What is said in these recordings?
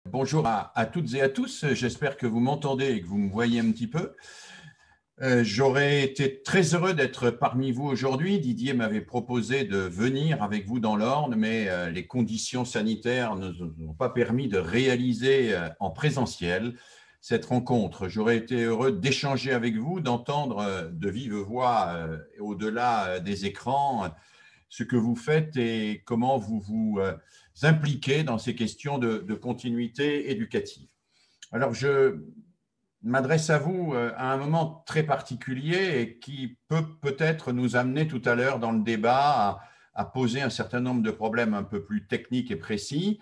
Bonjour à toutes et à tous, j'espère que vous m'entendez et que vous me voyez un petit peu. J'aurais été très heureux d'être parmi vous aujourd'hui. Didier m'avait proposé de venir avec vous dans l'Orne, mais les conditions sanitaires ne nous ont pas permis de réaliser en présentiel cette rencontre. J'aurais été heureux d'échanger avec vous, d'entendre de vive voix, au-delà des écrans, ce que vous faites et comment vous vous impliquez dans ces questions de continuité éducative. Alors, je m'adresse à vous à un moment très particulier et qui peut peut-être nous amener tout à l'heure dans le débat à poser un certain nombre de problèmes un peu plus techniques et précis,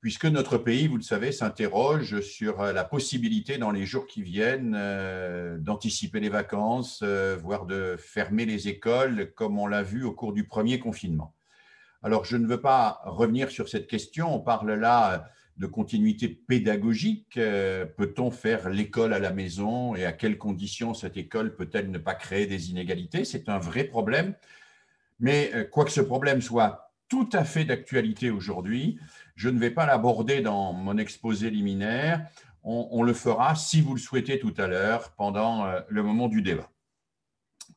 puisque notre pays, vous le savez, s'interroge sur la possibilité dans les jours qui viennent d'anticiper les vacances, voire de fermer les écoles, comme on l'a vu au cours du premier confinement. Alors, je ne veux pas revenir sur cette question. On parle là de continuité pédagogique. Peut-on faire l'école à la maison et à quelles conditions cette école peut-elle ne pas créer des inégalités? C'est un vrai problème. Mais quoique ce problème soit tout à fait d'actualité aujourd'hui, je ne vais pas l'aborder dans mon exposé liminaire. On le fera, si vous le souhaitez, tout à l'heure, pendant le moment du débat.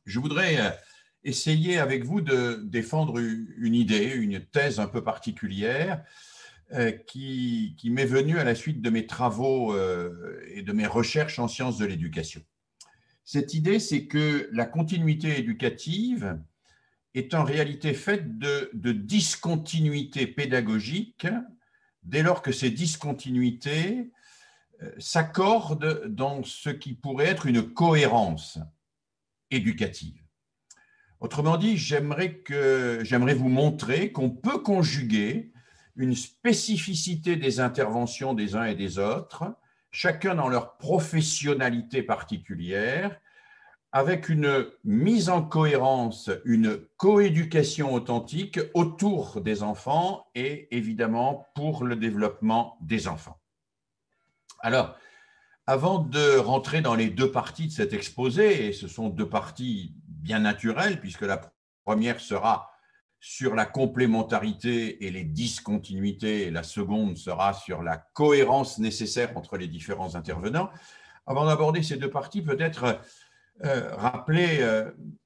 Je voudrais essayer avec vous de défendre une idée, une thèse un peu particulière qui m'est venue à la suite de mes travaux et de mes recherches en sciences de l'éducation. Cette idée, c'est que la continuité éducative est en réalité faite de discontinuités pédagogiques dès lors que ces discontinuités s'accordent dans ce qui pourrait être une cohérence éducative. Autrement dit, j'aimerais vous montrer qu'on peut conjuguer une spécificité des interventions des uns et des autres, chacun dans leur professionnalité particulière, avec une mise en cohérence, une coéducation authentique autour des enfants et évidemment pour le développement des enfants. Alors, avant de rentrer dans les deux parties de cet exposé, et ce sont deux parties bien naturelles, puisque la première sera sur la complémentarité et les discontinuités, et la seconde sera sur la cohérence nécessaire entre les différents intervenants. Avant d'aborder ces deux parties, peut-être rappeler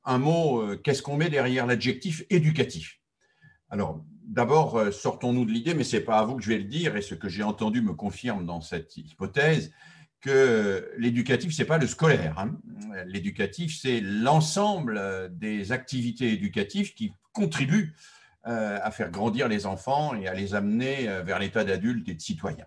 un mot, qu'est-ce qu'on met derrière l'adjectif éducatif? Alors, d'abord, sortons-nous de l'idée, mais ce n'est pas à vous que je vais le dire, et ce que j'ai entendu me confirme dans cette hypothèse, que l'éducatif, ce n'est pas le scolaire. Hein. L'éducatif, c'est l'ensemble des activités éducatives qui contribuent à faire grandir les enfants et à les amener vers l'état d'adulte et de citoyen.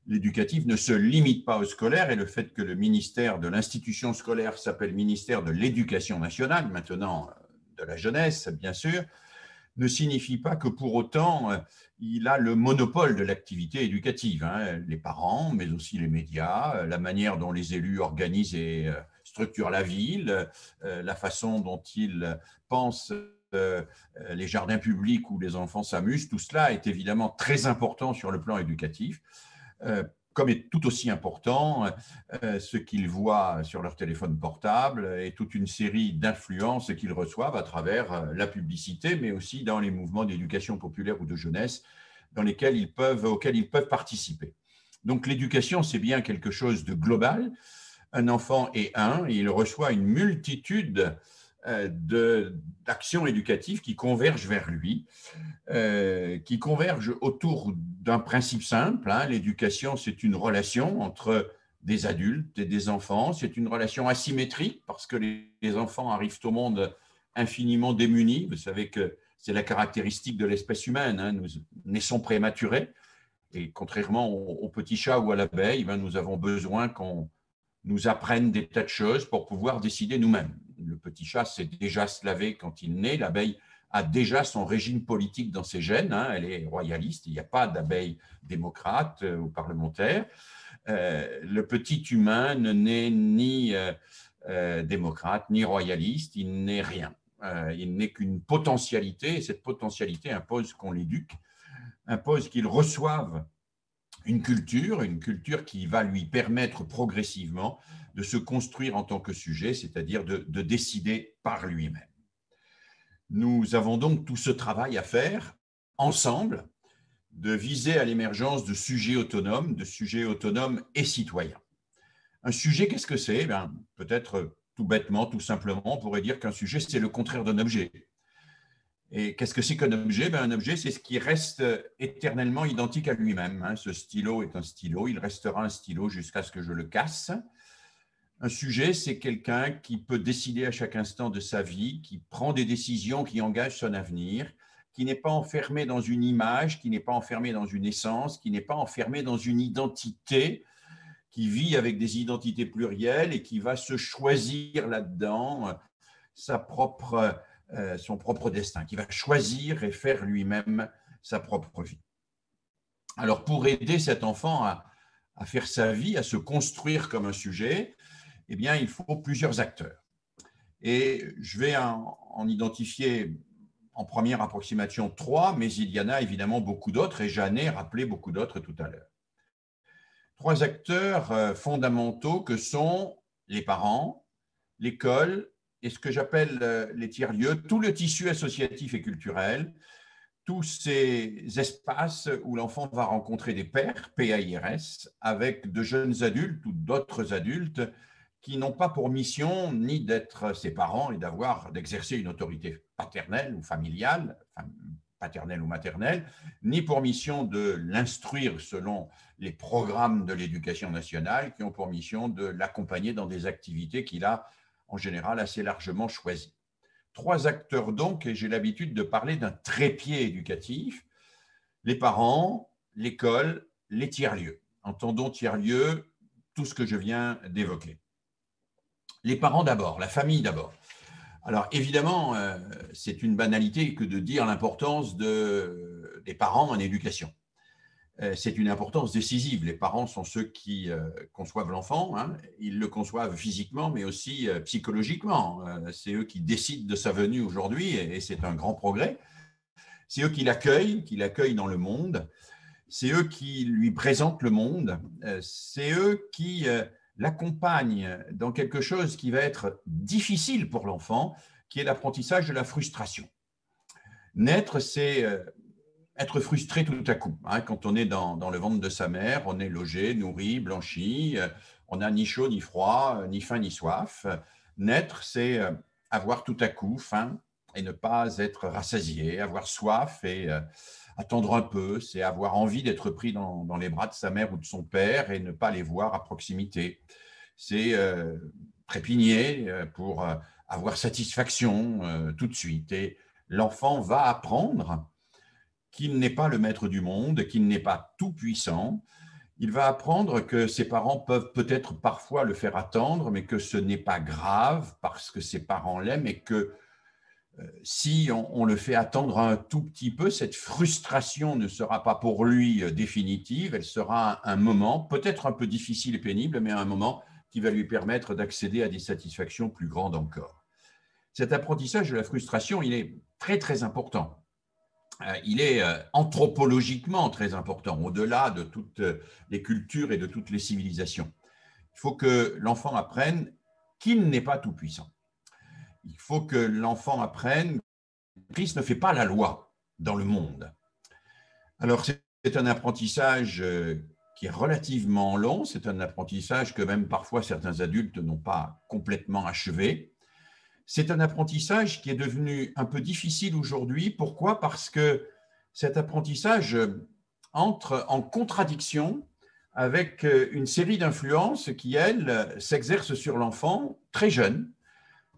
L'éducatif ne se limite pas au scolaire et le fait que le ministère de l'institution scolaire s'appelle ministère de l'Éducation nationale, maintenant de la jeunesse, bien sûr, ne signifie pas que pour autant il a le monopole de l'activité éducative. Hein. Les parents, mais aussi les médias, la manière dont les élus organisent et structurent la ville, la façon dont ils pensent les jardins publics où les enfants s'amusent, tout cela est évidemment très important sur le plan éducatif. Comme est tout aussi important ce qu'ils voient sur leur téléphone portable et toute une série d'influences qu'ils reçoivent à travers la publicité, mais aussi dans les mouvements d'éducation populaire ou de jeunesse auxquels ils peuvent participer. Donc l'éducation, c'est bien quelque chose de global. Un enfant est et il reçoit une multitude d'actions éducatives qui convergent vers lui, qui convergent autour d'un principe simple. Hein. L'éducation, c'est une relation entre des adultes et des enfants. C'est une relation asymétrique parce que les enfants arrivent au monde infiniment démunis. Vous savez que c'est la caractéristique de l'espèce humaine. Hein. Nous naissons prématurés et contrairement au petit chat ou à l'abeille, nous avons besoin qu'on nous apprenne des tas de choses pour pouvoir décider nous-mêmes. Le petit chat s'est déjà se laver quand il naît. L'abeille a déjà son régime politique dans ses gènes. Hein, elle est royaliste. Il n'y a pas d'abeille démocrate ou parlementaire. Le petit humain ne naît ni démocrate, ni royaliste. Il n'est rien. Il n'est qu'une potentialité. Et cette potentialité impose qu'on l'éduque, impose qu'il reçoive une culture qui va lui permettre progressivement de se construire en tant que sujet, c'est-à-dire de décider par lui-même. Nous avons donc tout ce travail à faire ensemble de viser à l'émergence de sujets autonomes et citoyens. Un sujet, qu'est-ce que c'est? Peut-être tout bêtement, tout simplement, on pourrait dire qu'un sujet, c'est le contraire d'un objet. Et qu'est-ce que c'est qu'un objet? Un objet, c'est ce qui reste éternellement identique à lui-même. Ce stylo est un stylo, il restera un stylo jusqu'à ce que je le casse. Un sujet, c'est quelqu'un qui peut décider à chaque instant de sa vie, qui prend des décisions qui engagent son avenir, qui n'est pas enfermé dans une image, qui n'est pas enfermé dans une essence, qui n'est pas enfermé dans une identité, qui vit avec des identités plurielles et qui va se choisir là-dedans son propre destin, qui va choisir et faire lui-même sa propre vie. Alors, pour aider cet enfant à faire sa vie, à se construire comme un sujet, eh bien, il faut plusieurs acteurs. Et je vais en identifier en première approximation 3, mais il y en a évidemment beaucoup d'autres, et j'en ai rappelé beaucoup d'autres tout à l'heure. 3 acteurs fondamentaux que sont les parents, l'école et ce que j'appelle les tiers-lieux, tout le tissu associatif et culturel, tous ces espaces où l'enfant va rencontrer des pairs, PAIRS, avec de jeunes adultes ou d'autres adultes qui n'ont pas pour mission ni d'être ses parents et d'exercer une autorité paternelle ou familiale, paternelle ou maternelle, ni pour mission de l'instruire selon les programmes de l'éducation nationale qui ont pour mission de l'accompagner dans des activités qu'il a en général assez largement choisies. 3 acteurs donc, et j'ai l'habitude de parler d'un trépied éducatif, les parents, l'école, les tiers-lieux. Entendons tiers-lieux, tout ce que je viens d'évoquer. Les parents d'abord, la famille d'abord. Alors évidemment, c'est une banalité que de dire l'importance des parents en éducation. C'est une importance décisive. Les parents sont ceux qui conçoivent l'enfant. Ils le conçoivent physiquement, mais aussi psychologiquement. C'est eux qui décident de sa venue aujourd'hui, et c'est un grand progrès. C'est eux qui l'accueillent dans le monde. C'est eux qui lui présentent le monde. C'est eux qui l'accompagnent dans quelque chose qui va être difficile pour l'enfant, qui est l'apprentissage de la frustration. Naître, c'est être frustré tout à coup. Quand on est dans le ventre de sa mère, on est logé, nourri, blanchi, on n'a ni chaud, ni froid, ni faim, ni soif. Naître, c'est avoir tout à coup faim et ne pas être rassasié, avoir soif et attendre un peu, c'est avoir envie d'être pris dans les bras de sa mère ou de son père et ne pas les voir à proximité. C'est trépigner pour avoir satisfaction tout de suite. Et l'enfant va apprendre qu'il n'est pas le maître du monde, qu'il n'est pas tout puissant. Il va apprendre que ses parents peuvent peut-être parfois le faire attendre, mais que ce n'est pas grave parce que ses parents l'aiment et que si on le fait attendre un tout petit peu, cette frustration ne sera pas pour lui définitive, elle sera un moment, peut-être un peu difficile et pénible, mais un moment qui va lui permettre d'accéder à des satisfactions plus grandes encore. Cet apprentissage de la frustration, il est très, très important. Il est anthropologiquement très important, au-delà de toutes les cultures et de toutes les civilisations. Il faut que l'enfant apprenne qu'il n'est pas tout-puissant. Il faut que l'enfant apprenne que Christ ne fait pas la loi dans le monde. Alors, c'est un apprentissage qui est relativement long, c'est un apprentissage que même parfois certains adultes n'ont pas complètement achevé. C'est un apprentissage qui est devenu un peu difficile aujourd'hui. Pourquoi? Parce que cet apprentissage entre en contradiction avec une série d'influences qui, elles, s'exercent sur l'enfant très jeune,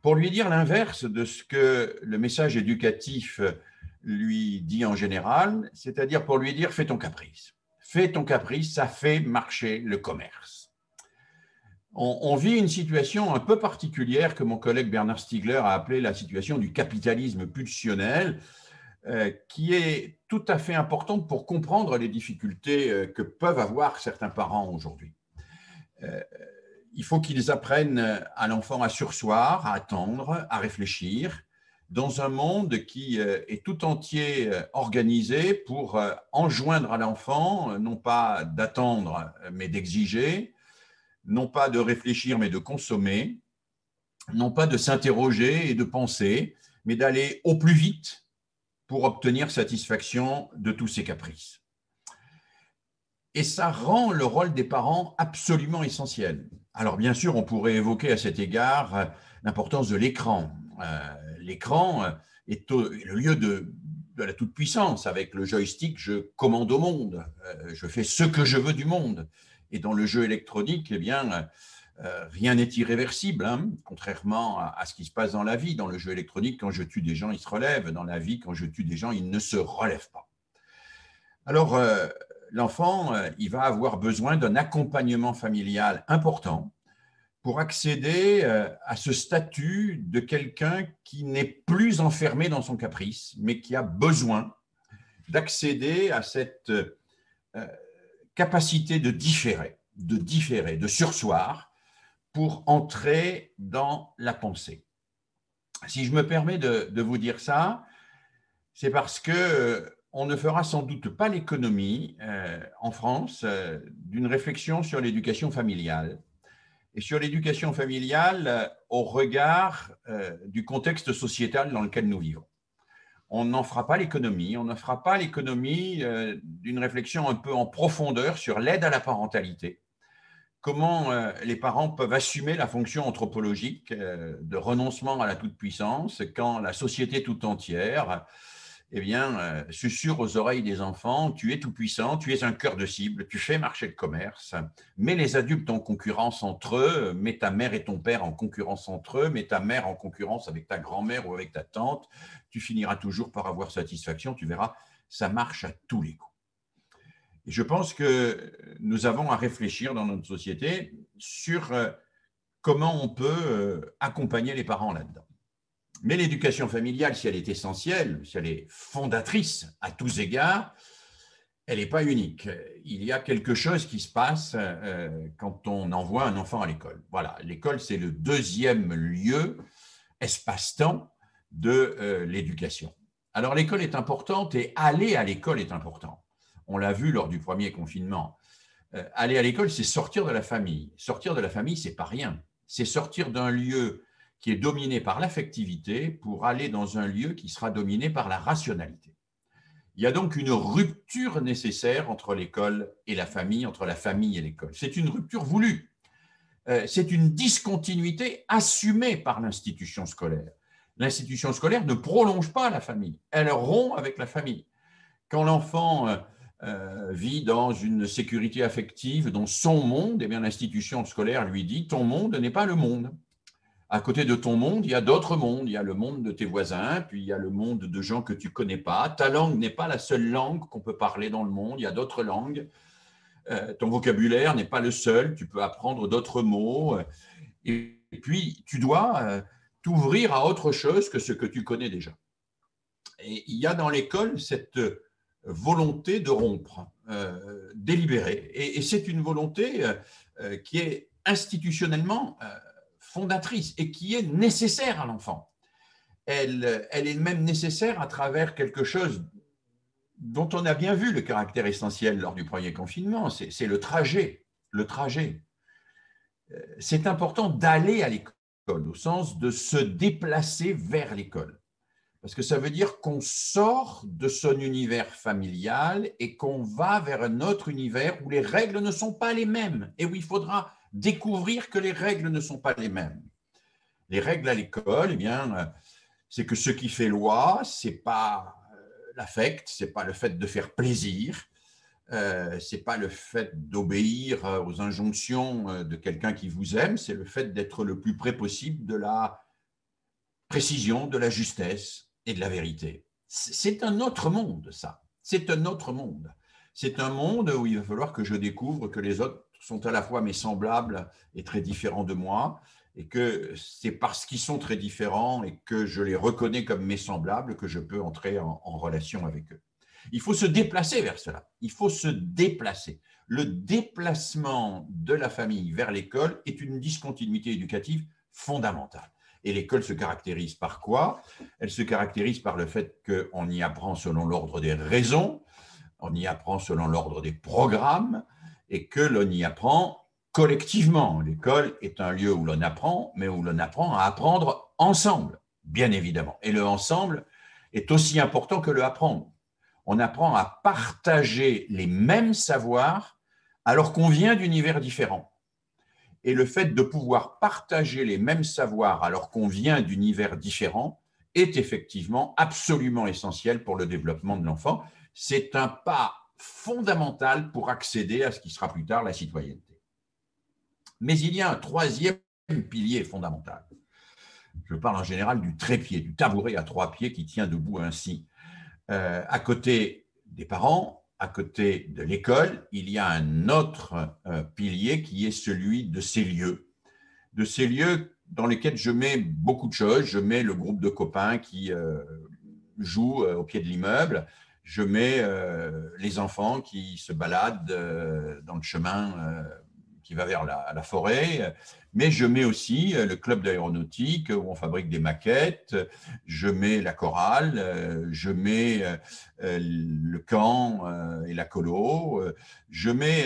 pour lui dire l'inverse de ce que le message éducatif lui dit en général, c'est-à-dire pour lui dire « fais ton caprice ». Fais ton caprice, ça fait marcher le commerce. On vit une situation un peu particulière que mon collègue Bernard Stiegler a appelée la situation du capitalisme pulsionnel, qui est tout à fait importante pour comprendre les difficultés que peuvent avoir certains parents aujourd'hui. Il faut qu'ils apprennent à l'enfant à surseoir, à attendre, à réfléchir, dans un monde qui est tout entier organisé pour enjoindre à l'enfant, non pas d'attendre, mais d'exiger, non pas de réfléchir, mais de consommer, non pas de s'interroger et de penser, mais d'aller au plus vite pour obtenir satisfaction de tous ses caprices. Et ça rend le rôle des parents absolument essentiel. Alors bien sûr, on pourrait évoquer à cet égard l'importance de l'écran. L'écran est le lieu de la toute-puissance. Avec le joystick, je commande au monde. Je fais ce que je veux du monde. Et dans le jeu électronique, eh bien, rien n'est irréversible, hein, contrairement à ce qui se passe dans la vie. Dans le jeu électronique, quand je tue des gens, ils se relèvent. Dans la vie, quand je tue des gens, ils ne se relèvent pas. Alors, l'enfant, il va avoir besoin d'un accompagnement familial important pour accéder à ce statut de quelqu'un qui n'est plus enfermé dans son caprice, mais qui a besoin d'accéder à cette capacité de différer, de surseoir pour entrer dans la pensée. Si je me permets de vous dire ça, c'est parce que on ne fera sans doute pas l'économie en France d'une réflexion sur l'éducation familiale et sur l'éducation familiale au regard du contexte sociétal dans lequel nous vivons. On n'en fera pas l'économie, on ne fera pas l'économie d'une réflexion un peu en profondeur sur l'aide à la parentalité. Comment les parents peuvent assumer la fonction anthropologique de renoncement à la toute-puissance quand la société tout entière eh bien, susurre aux oreilles des enfants, tu es tout puissant, tu es un cœur de cible, tu fais marcher le commerce, mets les adultes en concurrence entre eux, mets ta mère et ton père en concurrence entre eux, mets ta mère en concurrence avec ta grand-mère ou avec ta tante, tu finiras toujours par avoir satisfaction, tu verras, ça marche à tous les coups. Et je pense que nous avons à réfléchir dans notre société sur comment on peut accompagner les parents là-dedans. Mais l'éducation familiale, si elle est essentielle, si elle est fondatrice à tous égards, elle n'est pas unique. Il y a quelque chose qui se passe quand on envoie un enfant à l'école. Voilà, l'école, c'est le deuxième lieu, espace-temps de l'éducation. Alors, l'école est importante et aller à l'école est important. On l'a vu lors du premier confinement. Aller à l'école, c'est sortir de la famille. Sortir de la famille, ce n'est pas rien. C'est sortir d'un lieu qui est dominé par l'affectivité pour aller dans un lieu qui sera dominé par la rationalité. Il y a donc une rupture nécessaire entre l'école et la famille, entre la famille et l'école. C'est une rupture voulue. C'est une discontinuité assumée par l'institution scolaire. L'institution scolaire ne prolonge pas la famille, elle rompt avec la famille. Quand l'enfant vit dans une sécurité affective, dans son monde, eh bien, l'institution scolaire lui dit « ton monde n'est pas le monde ». À côté de ton monde, il y a d'autres mondes. Il y a le monde de tes voisins, puis il y a le monde de gens que tu ne connais pas. Ta langue n'est pas la seule langue qu'on peut parler dans le monde. Il y a d'autres langues. Ton vocabulaire n'est pas le seul. Tu peux apprendre d'autres mots. Et puis, tu dois t'ouvrir à autre chose que ce que tu connais déjà. Et il y a dans l'école cette volonté de rompre, délibérée. Et c'est une volonté qui est institutionnellement fondatrice et qui est nécessaire à l'enfant. Elle est même nécessaire à travers quelque chose dont on a bien vu le caractère essentiel lors du premier confinement, c'est le trajet. Le trajet. C'est important d'aller à l'école, au sens de se déplacer vers l'école. Parce que ça veut dire qu'on sort de son univers familial et qu'on va vers un autre univers où les règles ne sont pas les mêmes et où il faudra découvrir que les règles ne sont pas les mêmes. Les règles à l'école, eh bien, c'est que ce qui fait loi, ce n'est pas l'affect, ce n'est pas le fait de faire plaisir, ce n'est pas le fait d'obéir aux injonctions de quelqu'un qui vous aime, c'est le fait d'être le plus près possible de la précision, de la justesse et de la vérité. C'est un autre monde, ça. C'est un autre monde. C'est un monde où il va falloir que je découvre que les autres sont à la fois mes semblables et très différents de moi, et que c'est parce qu'ils sont très différents et que je les reconnais comme mes semblables que je peux entrer en relation avec eux. Il faut se déplacer vers cela. Il faut se déplacer. Le déplacement de la famille vers l'école est une discontinuité éducative fondamentale. Et l'école se caractérise par quoi? Elle se caractérise par le fait qu'on y apprend selon l'ordre des raisons, on y apprend selon l'ordre des programmes et que l'on y apprend collectivement. L'école est un lieu où l'on apprend, mais où l'on apprend à apprendre ensemble, bien évidemment. Et le ensemble est aussi important que le apprendre. On apprend à partager les mêmes savoirs alors qu'on vient d'univers différents. Et le fait de pouvoir partager les mêmes savoirs alors qu'on vient d'univers différents est effectivement absolument essentiel pour le développement de l'enfant. C'est un pas fondamental pour accéder à ce qui sera plus tard la citoyenneté. Mais il y a un troisième pilier fondamental. Je parle en général du trépied, du tabouret à 3 pieds qui tient debout ainsi. À côté des parents, à côté de l'école, il y a un autre pilier qui est celui de ces lieux dans lesquels je mets beaucoup de choses. Je mets le groupe de copains qui jouent au pied de l'immeuble, je mets les enfants qui se baladent dans le chemin qui va vers la forêt, mais je mets aussi le club d'aéronautique où on fabrique des maquettes, je mets la chorale, je mets le camp et la colo, je mets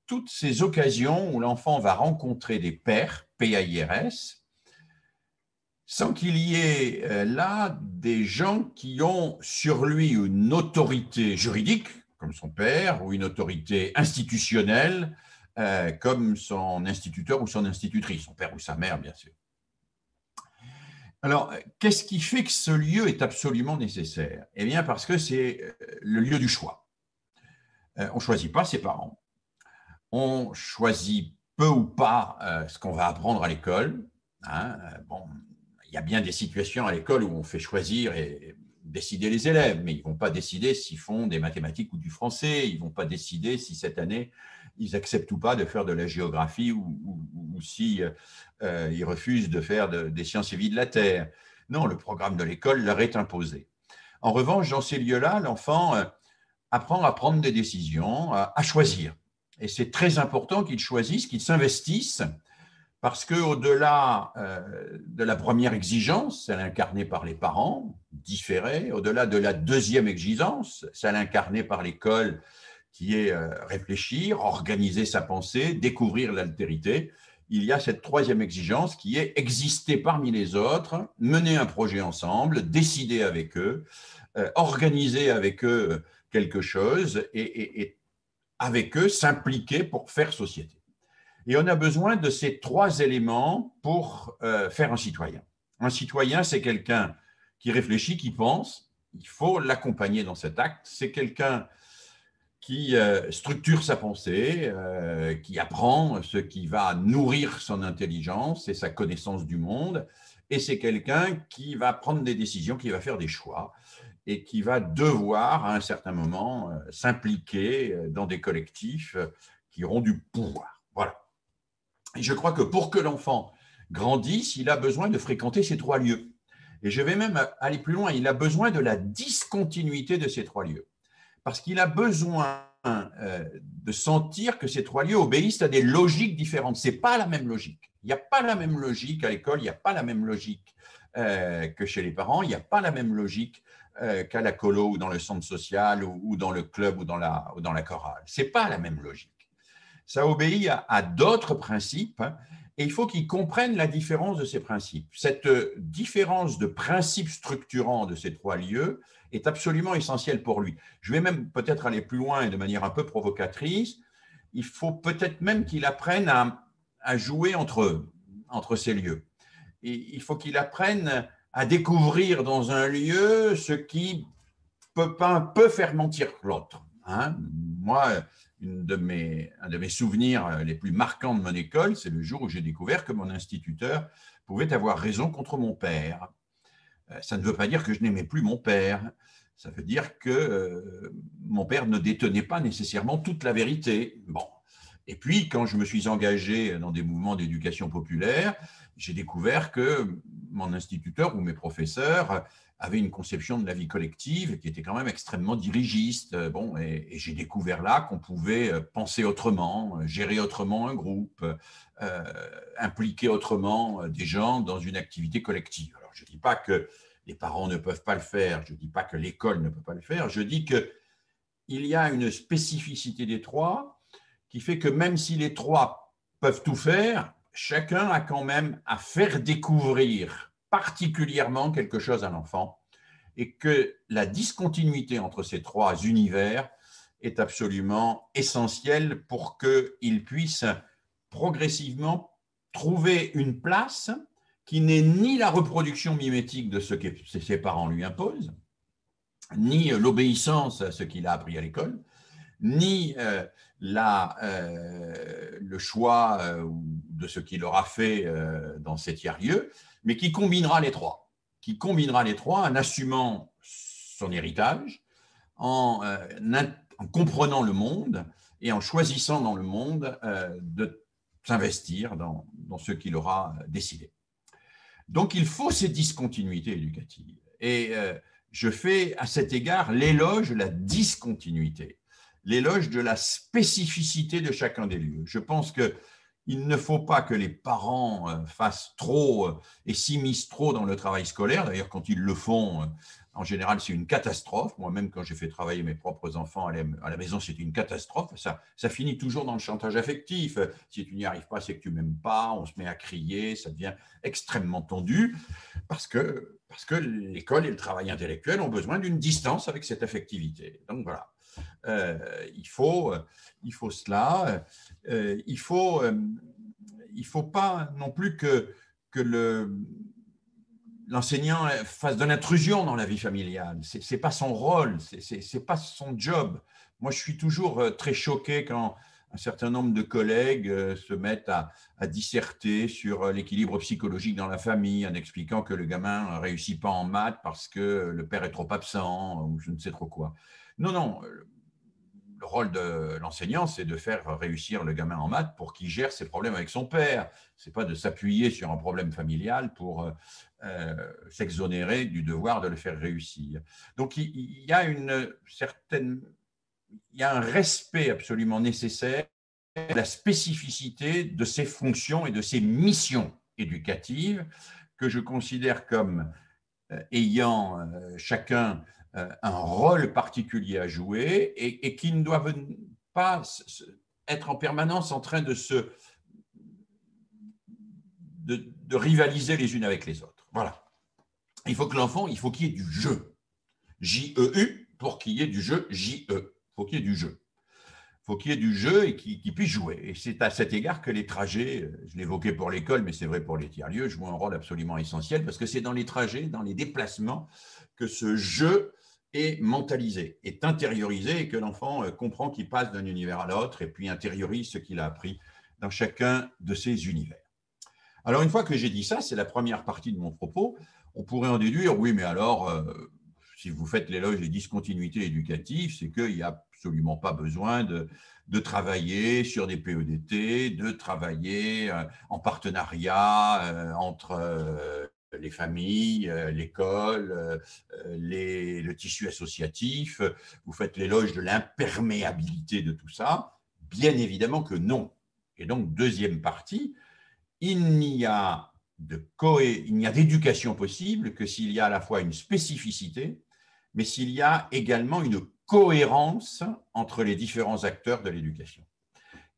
toutes ces occasions où l'enfant va rencontrer des pairs, PAIRS, sans qu'il y ait là des gens qui ont sur lui une autorité juridique, comme son père, ou une autorité institutionnelle, comme son instituteur ou son institutrice, son père ou sa mère, bien sûr. Alors, qu'est-ce qui fait que ce lieu est absolument nécessaire? Eh bien, parce que c'est le lieu du choix. On ne choisit pas ses parents, on choisit peu ou pas ce qu'on va apprendre à l'école. Bon, il y a bien des situations à l'école où on fait choisir et décider les élèves, mais ils ne vont pas décider s'ils font des mathématiques ou du français, ils ne vont pas décider si cette année, ils acceptent ou pas de faire de la géographie ou si ils refusent de faire des sciences et vie de la Terre. Non, le programme de l'école leur est imposé. En revanche, dans ces lieux-là, l'enfant apprend à prendre des décisions, à choisir. Et c'est très important qu'ils choisissent, qu'ils s'investissent, parce qu'au-delà de la première exigence, celle incarnée par les parents, différée, au-delà de la deuxième exigence, celle incarnée par l'école, qui est réfléchir, organiser sa pensée, découvrir l'altérité, il y a cette troisième exigence qui est exister parmi les autres, mener un projet ensemble, décider avec eux, organiser avec eux quelque chose et avec eux s'impliquer pour faire société. Et on a besoin de ces 3 éléments pour faire un citoyen. Un citoyen, c'est quelqu'un qui réfléchit, qui pense. Il faut l'accompagner dans cet acte. C'est quelqu'un qui structure sa pensée, qui apprend ce qui va nourrir son intelligence et sa connaissance du monde. Et c'est quelqu'un qui va prendre des décisions, qui va faire des choix et qui va devoir, à un certain moment, s'impliquer dans des collectifs qui auront du pouvoir. Voilà. Et je crois que pour que l'enfant grandisse, il a besoin de fréquenter ces 3 lieux. Et je vais même aller plus loin, il a besoin de la discontinuité de ces 3 lieux. Parce qu'il a besoin de sentir que ces 3 lieux obéissent à des logiques différentes. Ce n'est pas la même logique. Il n'y a pas la même logique à l'école, il n'y a pas la même logique que chez les parents, il n'y a pas la même logique qu'à la colo ou dans le centre social ou dans le club ou dans la chorale. Ce n'est pas la même logique. Ça obéit à d'autres principes et il faut qu'ils comprennent la différence de ces principes. Cette différence de principes structurants de ces 3 lieux est absolument essentielle pour lui. Je vais même peut-être aller plus loin et de manière un peu provocatrice. Il faut peut-être même qu'il apprenne à jouer entre ces lieux. Et il faut qu'il apprenne à découvrir dans un lieu ce qui peut faire mentir l'autre. Moi, un de mes souvenirs les plus marquants de mon école, c'est le jour où j'ai découvert que mon instituteur pouvait avoir raison contre mon père. Ça ne veut pas dire que je n'aimais plus mon père. Ça veut dire que mon père ne détenait pas nécessairement toute la vérité. Bon. Et puis, quand je me suis engagé dans des mouvements d'éducation populaire, j'ai découvert que mon instituteur ou mes professeurs avaient une conception de la vie collective qui était quand même extrêmement dirigiste. Bon, et j'ai découvert là qu'on pouvait penser autrement, gérer autrement un groupe, impliquer autrement des gens dans une activité collective. Alors, je ne dis pas que les parents ne peuvent pas le faire, je ne dis pas que l'école ne peut pas le faire, je dis qu'il y a une spécificité des 3 qui fait que même si les 3 peuvent tout faire, chacun a quand même à faire découvrir particulièrement quelque chose à l'enfant et que la discontinuité entre ces 3 univers est absolument essentiel pour qu'il puisse progressivement trouver une place qui n'est ni la reproduction mimétique de ce que ses parents lui imposent, ni l'obéissance à ce qu'il a appris à l'école, ni le choix de ce qu'il aura fait dans ces tiers-lieux, mais qui combinera les trois. En assumant son héritage, en comprenant le monde et en choisissant dans le monde de s'investir dans ce qu'il aura décidé. Donc, il faut ces discontinuités éducatives. Et je fais à cet égard l'éloge de la discontinuité, l'éloge de la spécificité de chacun des lieux. Je pense qu'il ne faut pas que les parents fassent trop et s'immiscent trop dans le travail scolaire. D'ailleurs, quand ils le font, en général, c'est une catastrophe. Moi-même, quand j'ai fait travailler mes propres enfants à la maison, c'était une catastrophe. Ça finit toujours dans le chantage affectif. Si tu n'y arrives pas, c'est que tu ne m'aimes pas. On se met à crier. Ça devient extrêmement tendu parce que l'école et le travail intellectuel ont besoin d'une distance avec cette affectivité. Donc voilà. Il faut cela. Il faut pas non plus que l'enseignant fasse de l'intrusion dans la vie familiale. C'est pas son rôle, c'est pas son job. Moi, je suis toujours très choqué quand un certain nombre de collègues se mettent à disserter sur l'équilibre psychologique dans la famille en expliquant que le gamin ne réussit pas en maths parce que le père est trop absent ou je ne sais trop quoi. Non, le rôle de l'enseignant, c'est de faire réussir le gamin en maths pour qu'il gère ses problèmes avec son père. Ce n'est pas de s'appuyer sur un problème familial pour s'exonérer du devoir de le faire réussir. Donc, il y a un respect absolument nécessaire de la spécificité de ses fonctions et de ses missions éducatives que je considère comme ayant chacun un rôle particulier à jouer et qui ne doivent pas être en permanence en train de rivaliser les unes avec les autres. Voilà. Il faut que l'enfant, il faut qu'il y ait du jeu. J-E-U, pour qu'il y ait du jeu, J-E. Il faut qu'il y ait du jeu. Il faut qu'il y ait du jeu et qu'il puisse jouer. Et c'est à cet égard que les trajets, je l'évoquais pour l'école, mais c'est vrai pour les tiers-lieux, jouent un rôle absolument essentiel parce que c'est dans les trajets, dans les déplacements, que ce jeu est mentalisé, est intériorisé et que l'enfant comprend qu'il passe d'un univers à l'autre et puis intériorise ce qu'il a appris dans chacun de ces univers. Alors, une fois que j'ai dit ça, c'est la première partie de mon propos, on pourrait en déduire, oui, mais alors, si vous faites l'éloge des discontinuités éducatives, c'est qu'il n'y a absolument pas besoin de travailler sur des PEDT, de travailler en partenariat entre les familles, l'école, le tissu associatif. Vous faites l'éloge de l'imperméabilité de tout ça. Bien évidemment que non. Et donc, deuxième partie, il n'y a d'éducation possible que s'il y a à la fois une spécificité, mais s'il y a également une cohérence entre les différents acteurs de l'éducation.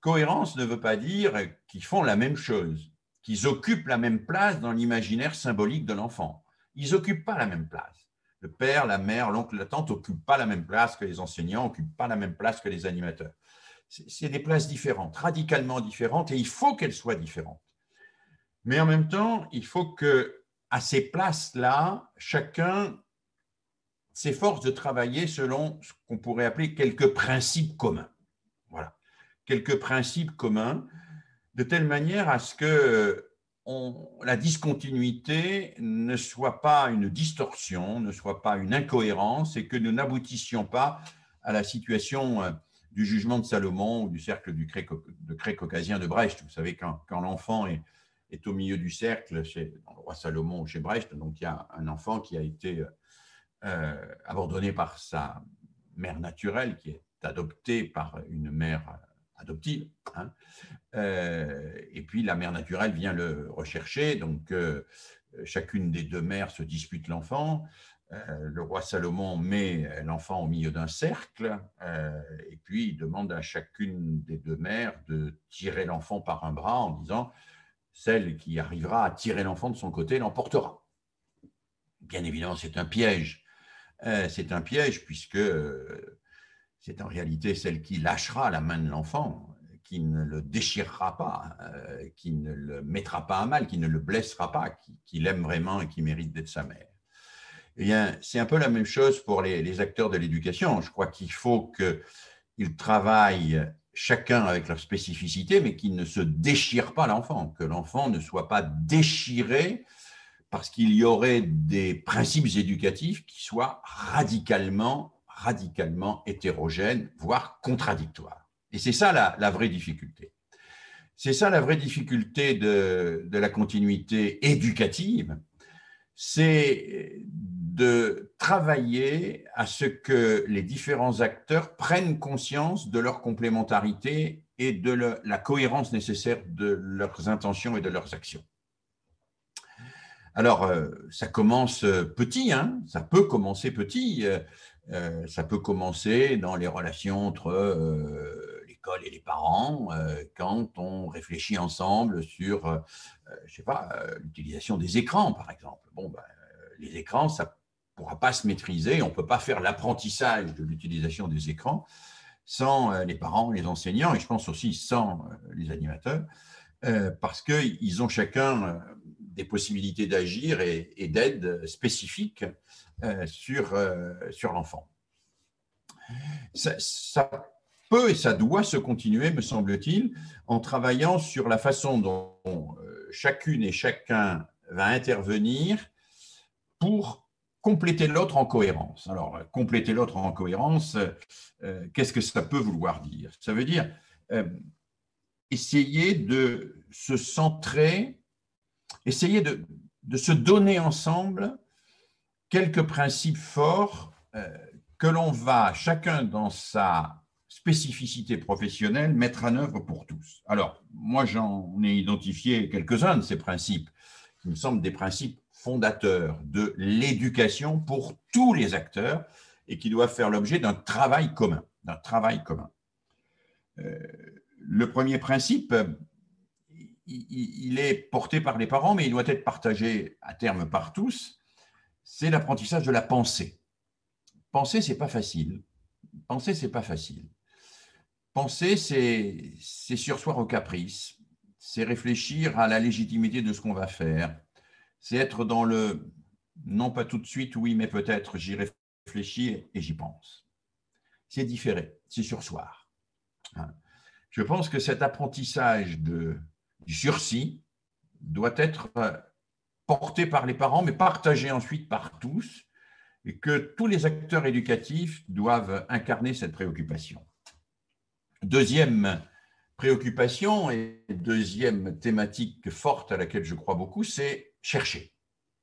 Cohérence ne veut pas dire qu'ils font la même chose, qu'ils occupent la même place dans l'imaginaire symbolique de l'enfant. Ils n'occupent pas la même place. Le père, la mère, l'oncle, la tante n'occupent pas la même place que les enseignants, n'occupent pas la même place que les animateurs. C'est des places différentes, radicalement différentes, et il faut qu'elles soient différentes. Mais en même temps, il faut qu'à ces places-là, chacun s'efforce de travailler selon ce qu'on pourrait appeler quelques principes communs. Voilà, quelques principes communs, de telle manière à ce que la discontinuité ne soit pas une distorsion, ne soit pas une incohérence et que nous n'aboutissions pas à la situation du jugement de Salomon ou du cercle de craie caucasien de Brecht. Vous savez, quand l'enfant est au milieu du cercle, dans le roi Salomon ou chez Brecht, donc il y a un enfant qui a été abandonné par sa mère naturelle, qui est adoptée par une mère adoptive, hein. Et puis la mère naturelle vient le rechercher, donc chacune des deux mères se dispute l'enfant. Le roi Salomon met l'enfant au milieu d'un cercle et puis il demande à chacune des deux mères de tirer l'enfant par un bras en disant « celle qui arrivera à tirer l'enfant de son côté l'emportera ». Bien évidemment, c'est un piège. C'est un piège puisque c'est en réalité celle qui lâchera la main de l'enfant, qui ne le déchirera pas, qui ne le mettra pas à mal, qui ne le blessera pas, qui l'aime vraiment et qui mérite d'être sa mère. Et c'est un peu la même chose pour les acteurs de l'éducation. Je crois qu'il faut qu'ils travaillent chacun avec leur spécificité, mais qu'ils ne se déchirent pas l'enfant, que l'enfant ne soit pas déchiré parce qu'il y aurait des principes éducatifs qui soient radicalement hétérogènes, voire contradictoires. Et c'est ça la vraie difficulté. C'est ça la vraie difficulté de la continuité éducative, c'est de travailler à ce que les différents acteurs prennent conscience de leur complémentarité et de la cohérence nécessaire de leurs intentions et de leurs actions. Alors, ça commence petit, hein, ça peut commencer petit, ça peut commencer dans les relations entre l'école et les parents, quand on réfléchit ensemble sur, je sais pas, l'utilisation des écrans, par exemple. Bon, ben, les écrans, ça ne pourra pas se maîtriser, on ne peut pas faire l'apprentissage de l'utilisation des écrans sans les parents, les enseignants, et je pense aussi sans les animateurs, parce qu'ils ont chacun des possibilités d'agir et d'aide spécifiques sur l'enfant. Ça peut et ça doit se continuer, me semble-t-il, en travaillant sur la façon dont chacune et chacun va intervenir pour compléter l'autre en cohérence. Alors, compléter l'autre en cohérence, qu'est-ce que ça peut vouloir dire? Ça veut dire essayer de se centrer, essayer de se donner ensemble quelques principes forts que l'on va, chacun dans sa spécificité professionnelle, mettre en œuvre pour tous. Alors, moi, j'en ai identifié quelques-uns de ces principes, qui me semblent des principes fondateurs de l'éducation pour tous les acteurs et qui doivent faire l'objet d'un travail commun. Le premier principe, il est porté par les parents, mais il doit être partagé à terme par tous, c'est l'apprentissage de la pensée. Penser, ce n'est pas facile. Penser, c'est surseoir au caprice, c'est réfléchir à la légitimité de ce qu'on va faire, c'est être dans le non pas tout de suite, oui, mais peut-être, j'y réfléchis et j'y pense. C'est différer, c'est surseoir. Je pense que cet apprentissage du sursis doit être porté par les parents, mais partagé ensuite par tous, et que tous les acteurs éducatifs doivent incarner cette préoccupation. Deuxième préoccupation et deuxième thématique forte à laquelle je crois beaucoup, c'est chercher.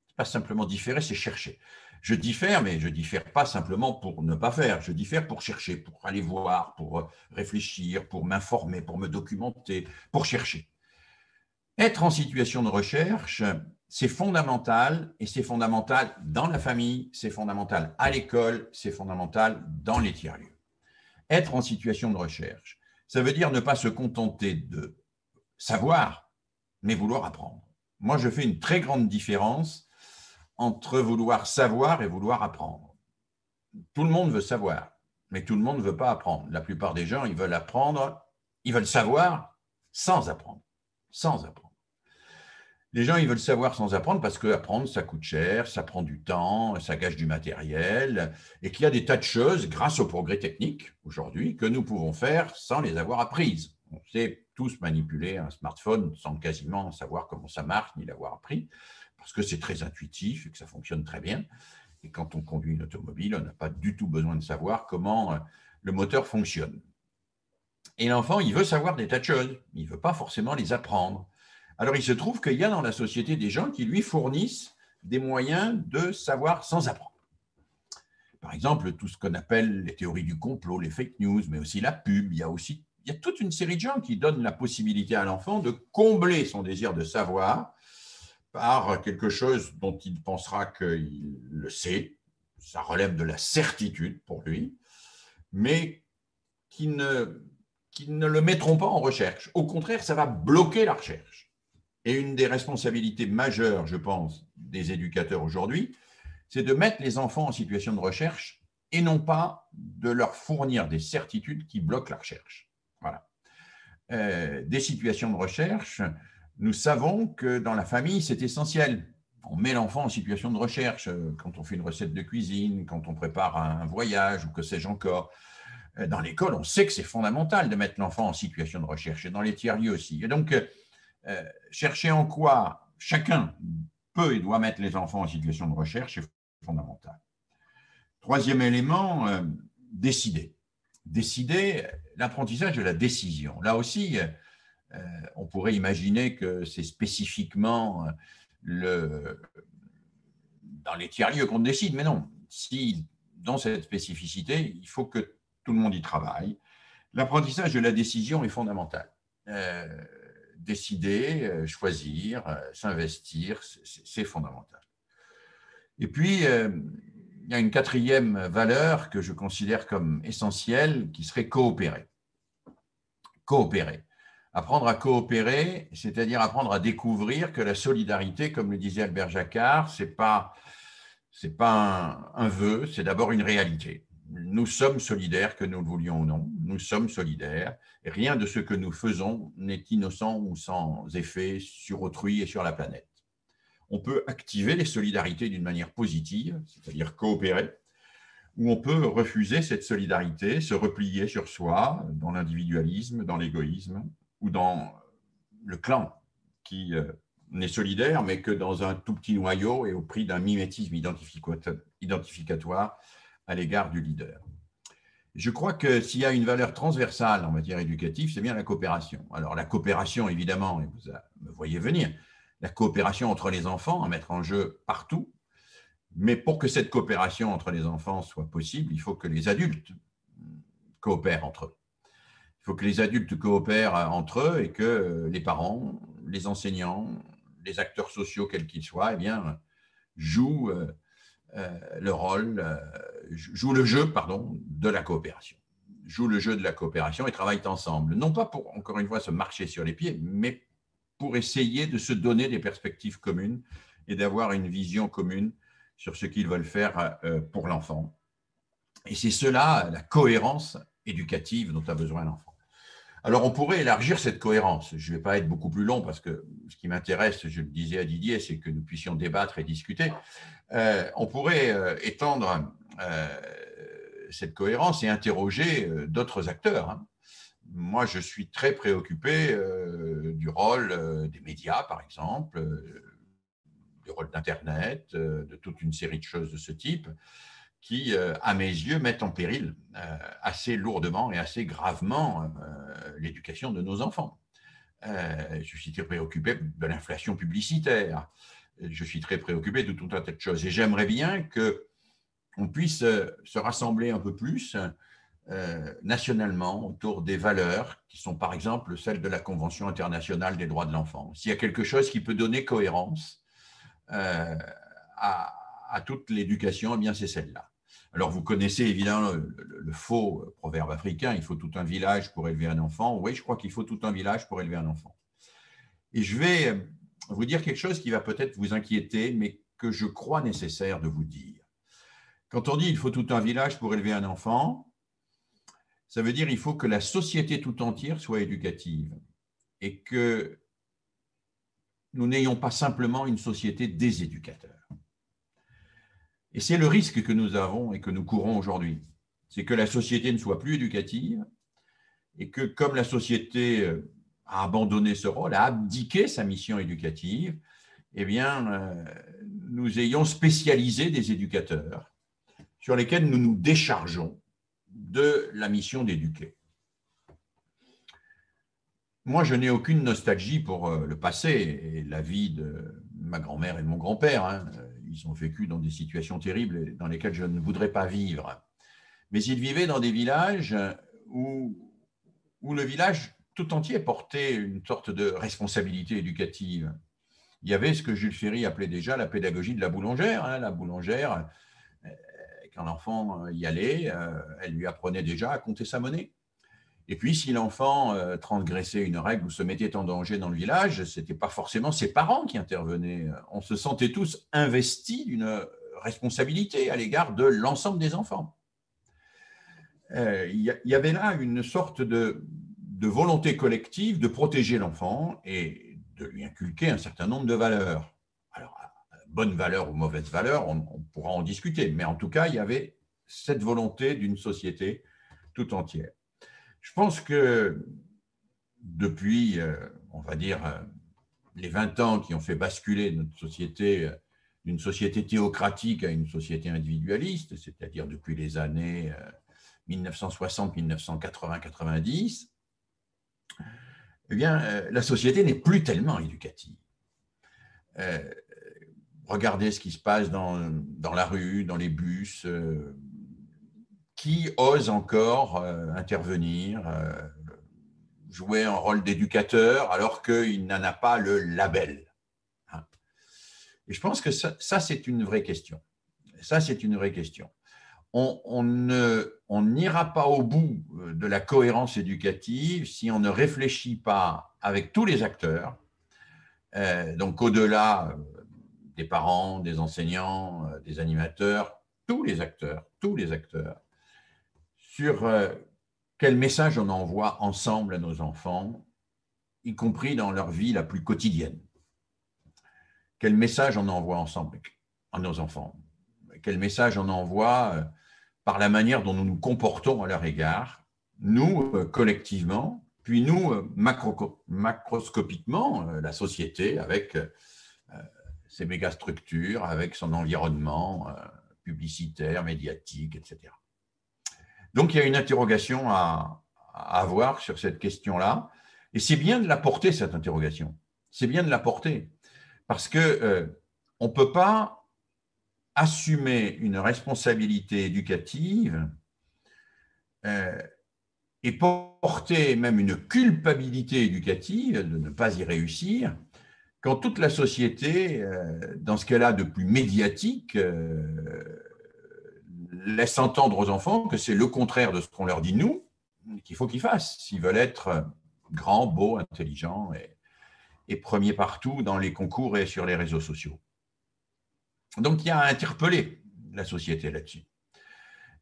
Ce n'est pas simplement différer, c'est chercher. Je diffère, mais je ne diffère pas simplement pour ne pas faire. Je diffère pour chercher, pour aller voir, pour réfléchir, pour m'informer, pour me documenter, pour chercher. Être en situation de recherche, c'est fondamental, et c'est fondamental dans la famille, c'est fondamental à l'école, c'est fondamental dans les tiers-lieux. Être en situation de recherche, ça veut dire ne pas se contenter de savoir, mais vouloir apprendre. Moi, je fais une très grande différence entre vouloir savoir et vouloir apprendre. Tout le monde veut savoir, mais tout le monde ne veut pas apprendre. La plupart des gens, ils veulent apprendre, ils veulent savoir sans apprendre. Sans apprendre. Les gens, ils veulent savoir sans apprendre parce qu'apprendre, ça coûte cher, ça prend du temps, ça gâche du matériel, et qu'il y a des tas de choses, grâce au progrès technique aujourd'hui, que nous pouvons faire sans les avoir apprises. On sait tous manipuler un smartphone sans quasiment savoir comment ça marche, ni l'avoir appris, parce que c'est très intuitif et que ça fonctionne très bien. Et quand on conduit une automobile, on n'a pas du tout besoin de savoir comment le moteur fonctionne. Et l'enfant, il veut savoir des tas de choses, il ne veut pas forcément les apprendre. Alors, il se trouve qu'il y a dans la société des gens qui lui fournissent des moyens de savoir sans apprendre. Par exemple, tout ce qu'on appelle les théories du complot, les fake news, mais aussi la pub. Il y a toute une série de gens qui donnent la possibilité à l'enfant de combler son désir de savoir par quelque chose dont il pensera qu'il le sait. Ça relève de la certitude pour lui, mais qui ne le mettront pas en recherche. Au contraire, ça va bloquer la recherche. Et une des responsabilités majeures, je pense, des éducateurs aujourd'hui, c'est de mettre les enfants en situation de recherche et non pas de leur fournir des certitudes qui bloquent la recherche. Voilà. Des situations de recherche, nous savons que dans la famille, c'est essentiel. On met l'enfant en situation de recherche quand on fait une recette de cuisine, quand on prépare un voyage ou que sais-je encore. Dans l'école, on sait que c'est fondamental de mettre l'enfant en situation de recherche et dans les tiers-lieux aussi. Et donc, chercher en quoi chacun peut et doit mettre les enfants en situation de recherche est fondamental. Troisième élément, décider. Décider, l'apprentissage de la décision. Là aussi, on pourrait imaginer que c'est spécifiquement dans les tiers-lieux qu'on décide, mais non. Si, dans cette spécificité, il faut que tout le monde y travaille. L'apprentissage de la décision est fondamental. Décider, choisir, s'investir, c'est fondamental. Et puis, il y a une quatrième valeur que je considère comme essentielle, qui serait coopérer. Coopérer. Apprendre à coopérer, c'est-à-dire apprendre à découvrir que la solidarité, comme le disait Albert Jacquard, ce n'est pas un vœu, c'est d'abord une réalité. Nous sommes solidaires, que nous le voulions ou non, nous sommes solidaires, et rien de ce que nous faisons n'est innocent ou sans effet sur autrui et sur la planète. On peut activer les solidarités d'une manière positive, c'est-à-dire coopérer, ou on peut refuser cette solidarité, se replier sur soi, dans l'individualisme, dans l'égoïsme, ou dans le clan qui n'est solidaire, mais que dans un tout petit noyau et au prix d'un mimétisme identificatoire à l'égard du leader. Je crois que s'il y a une valeur transversale en matière éducative, c'est bien la coopération. Alors la coopération, évidemment, et vous me voyez venir, la coopération entre les enfants à mettre en jeu partout, mais pour que cette coopération entre les enfants soit possible, il faut que les adultes coopèrent entre eux. Il faut que les adultes coopèrent entre eux et que les parents, les enseignants, les acteurs sociaux, quels qu'ils soient, eh bien, jouent le jeu de la coopération. Jouent le jeu de la coopération et travaillent ensemble. Non pas pour, encore une fois, se marcher sur les pieds, mais pour essayer de se donner des perspectives communes et d'avoir une vision commune sur ce qu'ils veulent faire pour l'enfant. Et c'est cela, la cohérence éducative dont a besoin l'enfant. Alors, on pourrait élargir cette cohérence. Je ne vais pas être beaucoup plus long parce que ce qui m'intéresse, je le disais à Didier, c'est que nous puissions débattre et discuter. On pourrait étendre cette cohérence et interroger d'autres acteurs, hein. Moi, je suis très préoccupé du rôle des médias, par exemple, du rôle d'Internet, de toute une série de choses de ce type qui, à mes yeux, mettent en péril assez lourdement et assez gravement l'éducation de nos enfants. Je suis très préoccupé de l'inflation publicitaire. Je suis très préoccupé de tout un tas de choses. Et j'aimerais bien qu'on puisse se rassembler un peu plus nationalement autour des valeurs qui sont par exemple celles de la Convention internationale des droits de l'enfant. S'il y a quelque chose qui peut donner cohérence à toute l'éducation, eh bien c'est celle-là. Alors vous connaissez évidemment le faux proverbe africain, il faut tout un village pour élever un enfant. Oui, je crois qu'il faut tout un village pour élever un enfant. Et je vais vous dire quelque chose qui va peut-être vous inquiéter, mais que je crois nécessaire de vous dire. Quand on dit il faut tout un village pour élever un enfant, ça veut dire qu'il faut que la société tout entière soit éducative et que nous n'ayons pas simplement une société des éducateurs. Et c'est le risque que nous avons et que nous courons aujourd'hui. C'est que la société ne soit plus éducative et que, comme la société a abandonné ce rôle, a abdiqué sa mission éducative, eh bien, nous ayons spécialisé des éducateurs sur lesquels nous nous déchargeons de la mission d'éduquer. Moi, je n'ai aucune nostalgie pour le passé et la vie de ma grand-mère et de mon grand-père, hein. Ils ont vécu dans des situations terribles dans lesquelles je ne voudrais pas vivre. Mais ils vivaient dans des villages où le village tout entier portait une sorte de responsabilité éducative. Il y avait ce que Jules Ferry appelait déjà la pédagogie de la boulangère, hein. La boulangère, quand l'enfant y allait, elle lui apprenait déjà à compter sa monnaie. Et puis, si l'enfant transgressait une règle ou se mettait en danger dans le village, ce n'était pas forcément ses parents qui intervenaient. On se sentait tous investis d'une responsabilité à l'égard de l'ensemble des enfants. il y avait là une sorte de volonté collective de protéger l'enfant et de lui inculquer un certain nombre de valeurs. Alors, bonnes valeurs ou mauvaises valeurs, on pourra en discuter, mais en tout cas, il y avait cette volonté d'une société tout entière. Je pense que depuis, on va dire, les 20 ans qui ont fait basculer notre société d'une société théocratique à une société individualiste, c'est-à-dire depuis les années 1960, 1980, 90, eh bien, la société n'est plus tellement éducative. Regardez ce qui se passe dans la rue, dans les bus, qui ose encore intervenir, jouer un rôle d'éducateur alors qu'il n'en a pas le label. Et je pense que ça c'est une vraie question. Ça, c'est une vraie question. On n'ira pas au bout de la cohérence éducative si on ne réfléchit pas avec tous les acteurs, donc au-delà des parents, des enseignants, des animateurs, tous les acteurs, sur quel message on envoie ensemble à nos enfants, y compris dans leur vie la plus quotidienne. Quel message on envoie ensemble à nos enfants? Quel message on envoie par la manière dont nous nous comportons à leur égard, nous, collectivement, puis nous, macroscopiquement, la société, avec ses mégastructures, avec son environnement publicitaire, médiatique, etc. Donc, il y a une interrogation à avoir sur cette question-là, et c'est bien de la porter, cette interrogation. C'est bien de la porter, parce qu'on ne peut pas assumer une responsabilité éducative et porter même une culpabilité éducative de ne pas y réussir quand toute la société, dans ce qu'elle a de plus médiatique, laisse entendre aux enfants que c'est le contraire de ce qu'on leur dit nous, qu'il faut qu'ils fassent s'ils veulent être grands, beaux, intelligents et premiers partout dans les concours et sur les réseaux sociaux. Donc, il y a à interpeller la société là-dessus.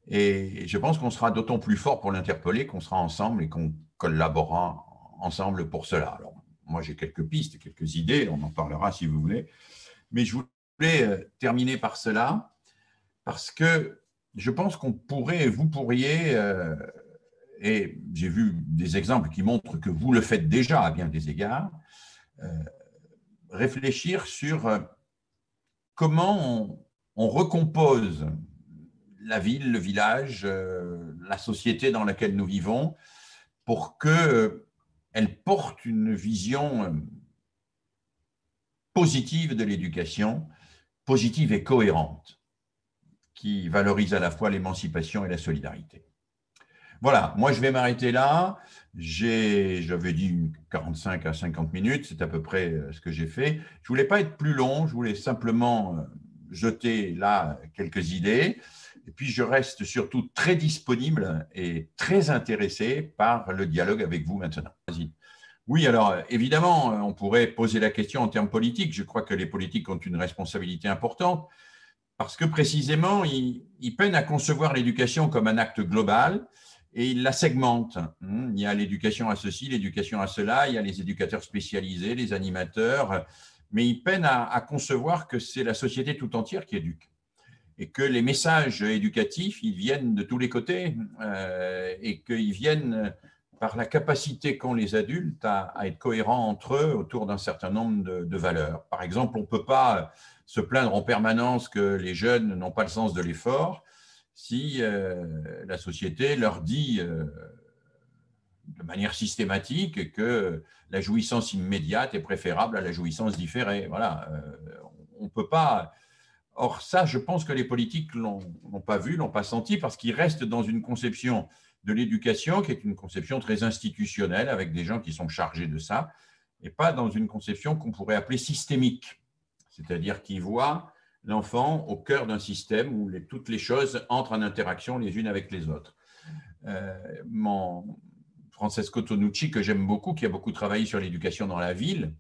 Et je pense qu'on sera d'autant plus fort pour l'interpeller qu'on sera ensemble et qu'on collaborera ensemble pour cela. Alors, moi, j'ai quelques pistes, quelques idées, on en parlera si vous voulez. Mais je voulais terminer par cela parce que je pense qu'on pourrait, vous pourriez, et j'ai vu des exemples qui montrent que vous le faites déjà à bien des égards, réfléchir sur comment on recompose la ville, le village, la société dans laquelle nous vivons, pour qu'elle porte une vision positive de l'éducation, positive et cohérente, qui valorise à la fois l'émancipation et la solidarité. Voilà, moi je vais m'arrêter là. J'avais dit 45 à 50 minutes, c'est à peu près ce que j'ai fait. Je ne voulais pas être plus long, je voulais simplement jeter là quelques idées. Et puis je reste surtout très disponible et très intéressé par le dialogue avec vous maintenant. Vas-y. Oui, alors évidemment, on pourrait poser la question en termes politiques. Je crois que les politiques ont une responsabilité importante parce que précisément, ils peinent à concevoir l'éducation comme un acte global. Et il la segmente. Il y a l'éducation à ceci, l'éducation à cela, il y a les éducateurs spécialisés, les animateurs, mais ils peinent à concevoir que c'est la société tout entière qui éduque et que les messages éducatifs, ils viennent de tous les côtés et qu'ils viennent par la capacité qu'ont les adultes à être cohérents entre eux autour d'un certain nombre de valeurs. Par exemple, on ne peut pas se plaindre en permanence que les jeunes n'ont pas le sens de l'effort si la société leur dit de manière systématique que la jouissance immédiate est préférable à la jouissance différée. Voilà, on ne peut pas. Or, ça, je pense que les politiques ne l'ont pas vu, ne l'ont pas senti, parce qu'ils restent dans une conception de l'éducation qui est une conception très institutionnelle, avec des gens qui sont chargés de ça, et pas dans une conception qu'on pourrait appeler systémique, c'est-à-dire qui voit l'enfant au cœur d'un système où toutes les choses entrent en interaction les unes avec les autres. Francesco Tonucci, que j'aime beaucoup, qui a beaucoup travaillé sur l'éducation dans la ville,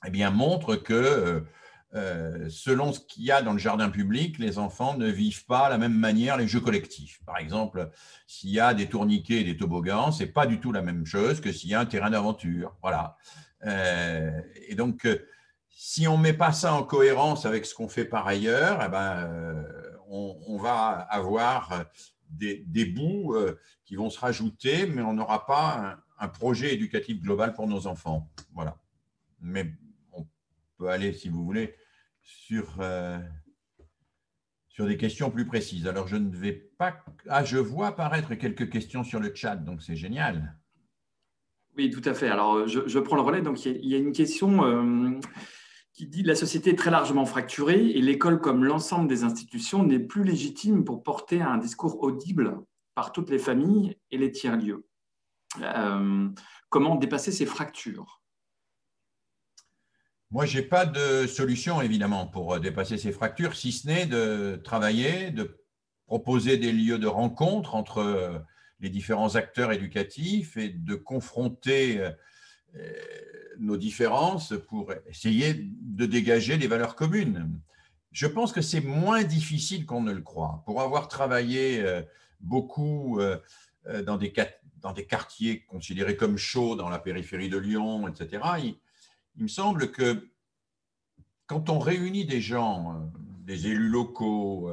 eh bien, montre que selon ce qu'il y a dans le jardin public, les enfants ne vivent pas de la même manière les jeux collectifs. Par exemple, s'il y a des tourniquets et des toboggans, ce n'est pas du tout la même chose que s'il y a un terrain d'aventure. Voilà. Et donc, si on ne met pas ça en cohérence avec ce qu'on fait par ailleurs, eh ben, on va avoir des bouts qui vont se rajouter, mais on n'aura pas un projet éducatif global pour nos enfants. Voilà. Mais on peut aller, si vous voulez, sur des questions plus précises. Alors, je ne vais pas… Ah, je vois apparaître quelques questions sur le chat, donc c'est génial. Oui, tout à fait. Alors, je prends le relais. Donc, il y a une question qui dit « La société est très largement fracturée et l'école, comme l'ensemble des institutions, n'est plus légitime pour porter un discours audible par toutes les familles et les tiers-lieux. Comment dépasser ces fractures ?» Moi, je n'ai pas de solution, évidemment, pour dépasser ces fractures, si ce n'est de travailler, de proposer des lieux de rencontre entre les différents acteurs éducatifs et de confronter nos différences pour essayer de dégager des valeurs communes. Je pense que c'est moins difficile qu'on ne le croit. Pour avoir travaillé beaucoup dans des quartiers considérés comme chauds dans la périphérie de Lyon, etc., il me semble que quand on réunit des gens, des élus locaux,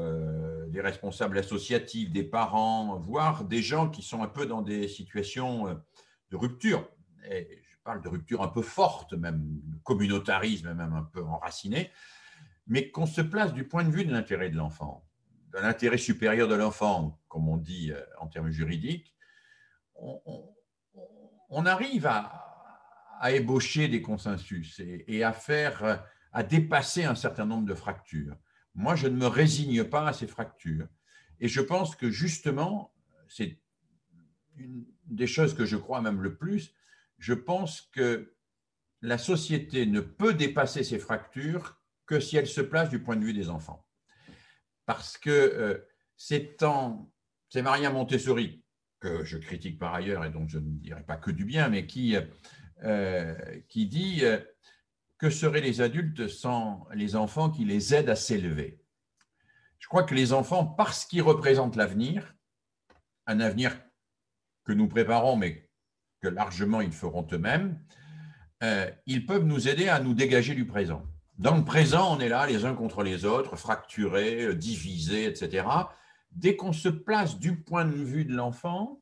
des responsables associatifs, des parents, voire des gens qui sont un peu dans des situations de rupture, et je parle de rupture un peu forte, même de communautarisme, même un peu enraciné, mais qu'on se place du point de vue de l'intérêt de l'enfant, de l'intérêt supérieur de l'enfant, comme on dit en termes juridiques, on arrive à ébaucher des consensus et à dépasser un certain nombre de fractures. Moi, je ne me résigne pas à ces fractures. Et je pense que justement, c'est une des choses que je crois même le plus, je pense que la société ne peut dépasser ces fractures que si elle se place du point de vue des enfants. Parce que c'est Maria Montessori, que je critique par ailleurs et dont je ne dirai pas que du bien, mais qui dit que seraient les adultes sans les enfants qui les aident à s'élever. Je crois que les enfants, parce qu'ils représentent l'avenir, un avenir que nous préparons, mais que largement ils feront eux-mêmes, ils peuvent nous aider à nous dégager du présent. Dans le présent, on est là les uns contre les autres, fracturés, divisés, etc. Dès qu'on se place du point de vue de l'enfant,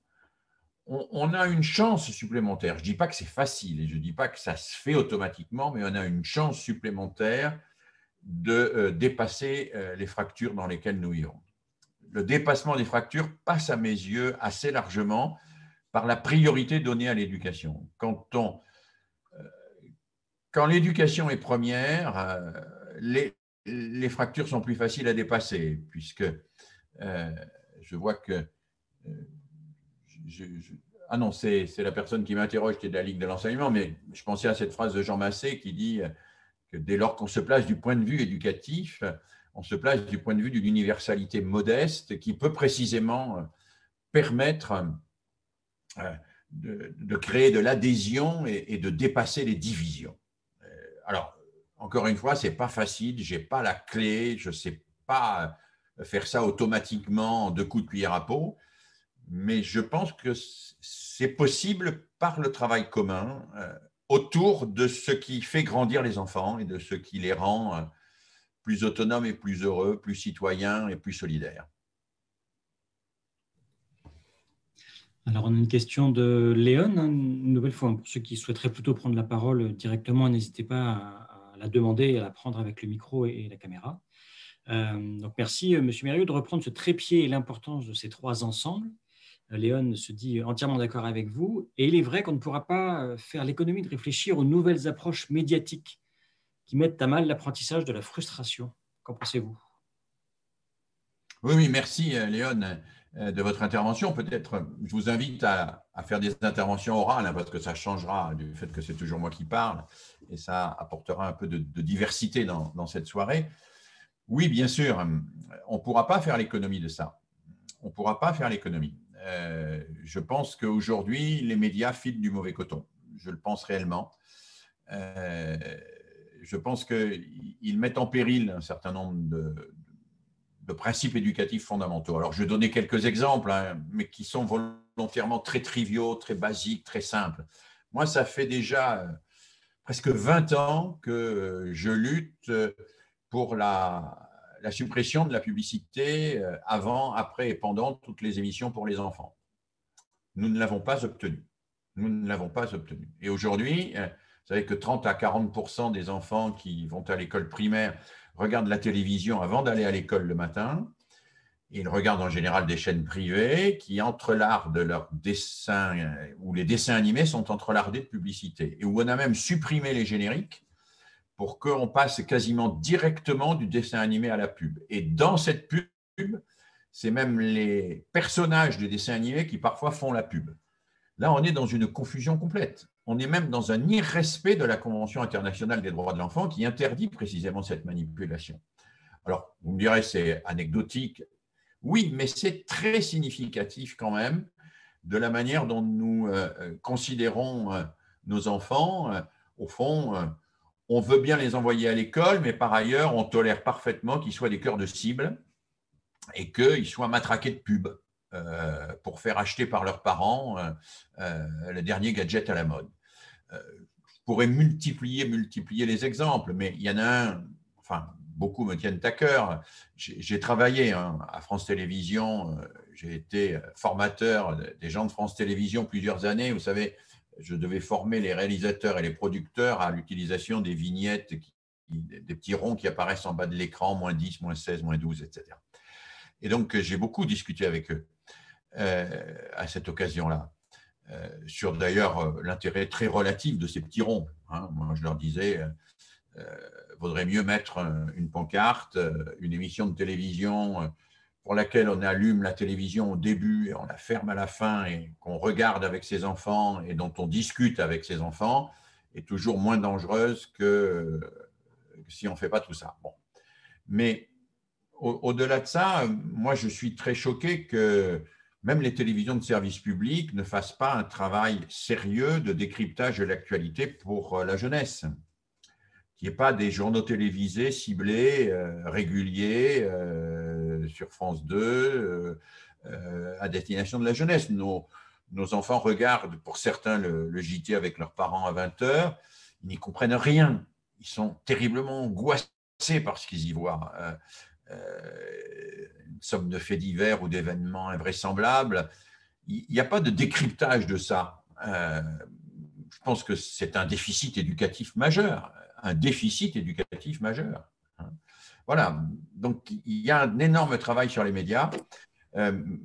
on a une chance supplémentaire. Je ne dis pas que c'est facile et je ne dis pas que ça se fait automatiquement, mais on a une chance supplémentaire de dépasser les fractures dans lesquelles nous vivons. Le dépassement des fractures passe à mes yeux assez largement par la priorité donnée à l'éducation. Quand l'éducation est première, les fractures sont plus faciles à dépasser, puisque je vois que… Ah non, c'est la personne qui m'interroge qui est de la Ligue de l'enseignement, mais je pensais à cette phrase de Jean Massé qui dit que dès lors qu'on se place du point de vue éducatif, on se place du point de vue d'une universalité modeste qui peut précisément permettre de créer de l'adhésion et de dépasser les divisions. Alors, encore une fois, ce n'est pas facile, je n'ai pas la clé, je ne sais pas faire ça automatiquement en 2 coups de cuillère à peau, mais je pense que c'est possible par le travail commun autour de ce qui fait grandir les enfants et de ce qui les rend plus autonomes et plus heureux, plus citoyens et plus solidaires. Alors, on a une question de Léon, une nouvelle fois. Pour ceux qui souhaiteraient plutôt prendre la parole directement, n'hésitez pas à la demander et à la prendre avec le micro et la caméra. Donc, merci, M. Mérieux, de reprendre ce trépied et l'importance de ces 3 ensembles. Léon se dit entièrement d'accord avec vous. Et il est vrai qu'on ne pourra pas faire l'économie de réfléchir aux nouvelles approches médiatiques qui mettent à mal l'apprentissage de la frustration. Qu'en pensez-vous ? Oui, merci Léon de votre intervention. Peut-être, je vous invite à faire des interventions orales parce que ça changera du fait que c'est toujours moi qui parle et ça apportera un peu de diversité dans cette soirée. Oui, bien sûr, on ne pourra pas faire l'économie de ça. On ne pourra pas faire l'économie. Je pense qu'aujourd'hui, les médias filent du mauvais coton. Je le pense réellement. je pense qu'ils mettent en péril un certain nombre de principes éducatifs fondamentaux. Alors, je vais donner quelques exemples, hein, mais qui sont volontairement très triviaux, très basiques, très simples. Moi, ça fait déjà presque 20 ans que je lutte pour la suppression de la publicité avant, après et pendant toutes les émissions pour les enfants. Nous ne l'avons pas obtenu. Nous ne l'avons pas obtenu. Et aujourd'hui, vous savez que 30 à 40% des enfants qui vont à l'école primaire regardent la télévision avant d'aller à l'école le matin. Ils regardent en général des chaînes privées qui entrelardent de leurs dessins, où les dessins animés sont entrelardés de publicité, et où on a même supprimé les génériques pour qu'on passe quasiment directement du dessin animé à la pub. Et dans cette pub, c'est même les personnages de dessins animés qui parfois font la pub. Là, on est dans une confusion complète. On est même dans un irrespect de la Convention internationale des droits de l'enfant qui interdit précisément cette manipulation. Alors, vous me direz, c'est anecdotique. Oui, mais c'est très significatif quand même de la manière dont nous considérons nos enfants. Au fond, on veut bien les envoyer à l'école, mais par ailleurs, on tolère parfaitement qu'ils soient des cœurs de cible et qu'ils soient matraqués de pubs pour faire acheter par leurs parents le dernier gadget à la mode. Je pourrais multiplier les exemples, mais il y en a un, enfin, beaucoup me tiennent à cœur. J'ai travaillé à France Télévisions, j'ai été formateur des gens de France Télévisions plusieurs années. Vous savez, je devais former les réalisateurs et les producteurs à l'utilisation des vignettes, des petits ronds qui apparaissent en bas de l'écran, -10, -16, -12, etc. Et donc, j'ai beaucoup discuté avec eux à cette occasion-là, sur d'ailleurs l'intérêt très relatif de ces petits ronds. Moi, je leur disais, vaudrait mieux mettre une pancarte, une émission de télévision pour laquelle on allume la télévision au début et on la ferme à la fin et qu'on regarde avec ses enfants et dont on discute avec ses enfants, est toujours moins dangereuse que si on ne fait pas tout ça. Bon. Mais au-delà de ça, moi, je suis très choqué que même les télévisions de service public ne fassent pas un travail sérieux de décryptage de l'actualité pour la jeunesse. Qu'il n'y ait pas des journaux télévisés ciblés, réguliers, sur France 2, à destination de la jeunesse. Nos enfants regardent, pour certains, le JT avec leurs parents à 20h. Ils n'y comprennent rien. Ils sont terriblement angoissés par ce qu'ils y voient. Une somme de faits divers ou d'événements invraisemblables. Il n'y a pas de décryptage de ça. Je pense que c'est un déficit éducatif majeur. Voilà, donc il y a un énorme travail sur les médias.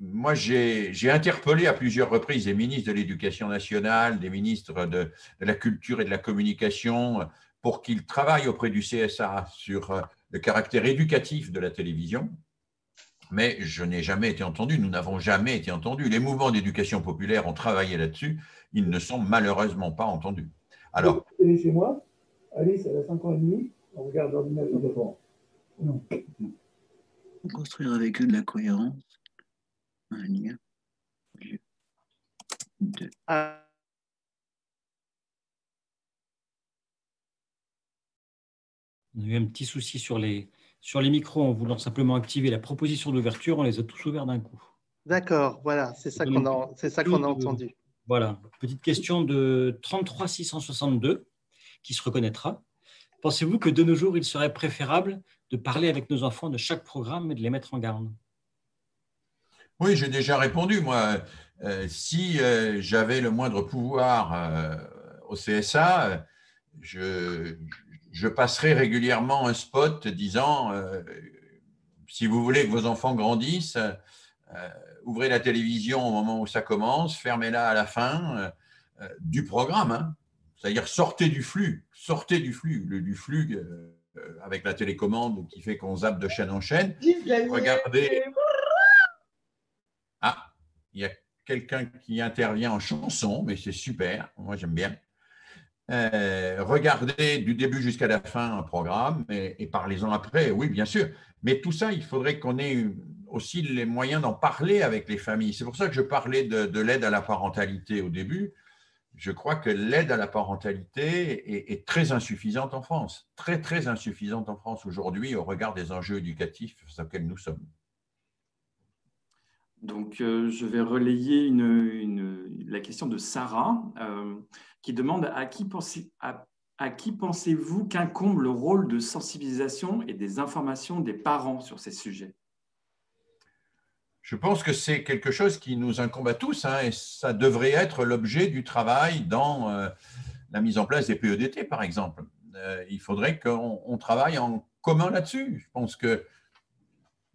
Moi, j'ai interpellé à plusieurs reprises les ministres de l'Éducation nationale, des ministres de la Culture et de la Communication pour qu'ils travaillent auprès du CSA sur le caractère éducatif de la télévision. Mais je n'ai jamais été entendu, nous n'avons jamais été entendus. Les mouvements d'éducation populaire ont travaillé là-dessus, ils ne sont malheureusement pas entendus. Alors, chez moi, Alice, elle a 5 ans et demi, on regarde l'ordinateur devant. Non. Construire avec eux de la cohérence. Un lien. 2. On a eu un petit souci sur les micros en voulant simplement activer la proposition d'ouverture. On les a tous ouverts d'un coup. D'accord, voilà, c'est ça qu'on a entendu. Voilà, petite question de 33 662 qui se reconnaîtra. Pensez-vous que de nos jours, il serait préférable de parler avec nos enfants de chaque programme et de les mettre en garde? Oui, j'ai déjà répondu. Moi, si j'avais le moindre pouvoir au CSA, je passerais régulièrement un spot disant si vous voulez que vos enfants grandissent, ouvrez la télévision au moment où ça commence, fermez-la à la fin du programme. C'est-à-dire sortez du flux avec la télécommande qui fait qu'on zappe de chaîne en chaîne. Regardez. Ah, il y a quelqu'un qui intervient en chanson, mais c'est super, moi j'aime bien. Regardez du début jusqu'à la fin un programme et parlez-en après, oui, bien sûr. Mais tout ça, il faudrait qu'on ait aussi les moyens d'en parler avec les familles. C'est pour ça que je parlais de l'aide à la parentalité au début. je crois que l'aide à la parentalité est très insuffisante en France, très, très insuffisante en France aujourd'hui au regard des enjeux éducatifs auxquels nous sommes. Donc, je vais relayer la question de Sarah qui demande à qui pensez-vous qu'incombe le rôle de sensibilisation et des informations des parents sur ces sujets? Je pense que c'est quelque chose qui nous incombe à tous, hein, et ça devrait être l'objet du travail dans la mise en place des PEDT, par exemple. Il faudrait qu'on travaille en commun là-dessus. Je pense que,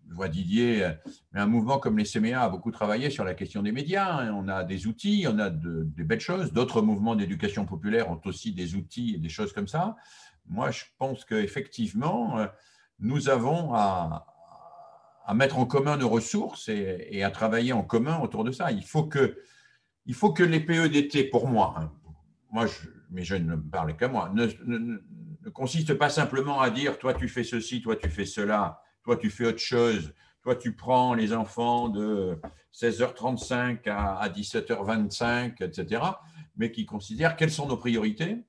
je vois Didier, mais un mouvement comme les CMEA a beaucoup travaillé sur la question des médias. Hein. On a des outils, on a des belles choses. D'autres mouvements d'éducation populaire ont aussi des outils et des choses comme ça. Moi, je pense qu'effectivement, nous avons à mettre en commun nos ressources et à travailler en commun autour de ça. Il faut que les PEDT, pour moi, hein, mais je ne parle qu'à moi, ne consiste pas simplement à dire toi tu fais ceci, toi tu fais cela, toi tu fais autre chose, toi tu prends les enfants de 16h35 à 17h25, etc., mais qui considèrent quelles sont nos priorités.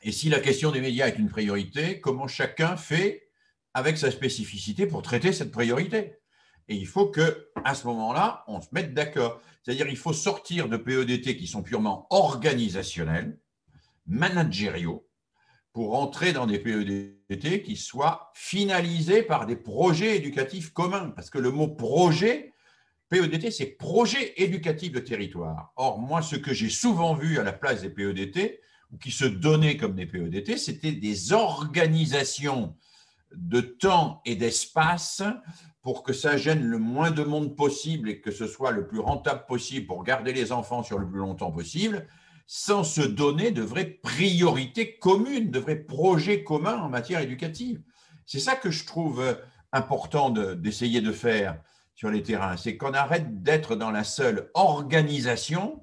Et si la question des médias est une priorité, comment chacun fait avec sa spécificité pour traiter cette priorité. Et il faut qu'à ce moment-là, on se mette d'accord. C'est-à-dire qu'il faut sortir de PEDT qui sont purement organisationnels, managériaux, pour entrer dans des PEDT qui soient finalisés par des projets éducatifs communs. Parce que le mot projet, PEDT, c'est projet éducatif de territoire. Or, moi, ce que j'ai souvent vu à la place des PEDT, ou qui se donnaient comme des PEDT, c'était des organisations de temps et d'espace pour que ça gêne le moins de monde possible et que ce soit le plus rentable possible pour garder les enfants sur le plus longtemps possible, sans se donner de vraies priorités communes, de vrais projets communs en matière éducative. C'est ça que je trouve important d'essayer de faire sur les terrains, c'est qu'on arrête d'être dans la seule organisation,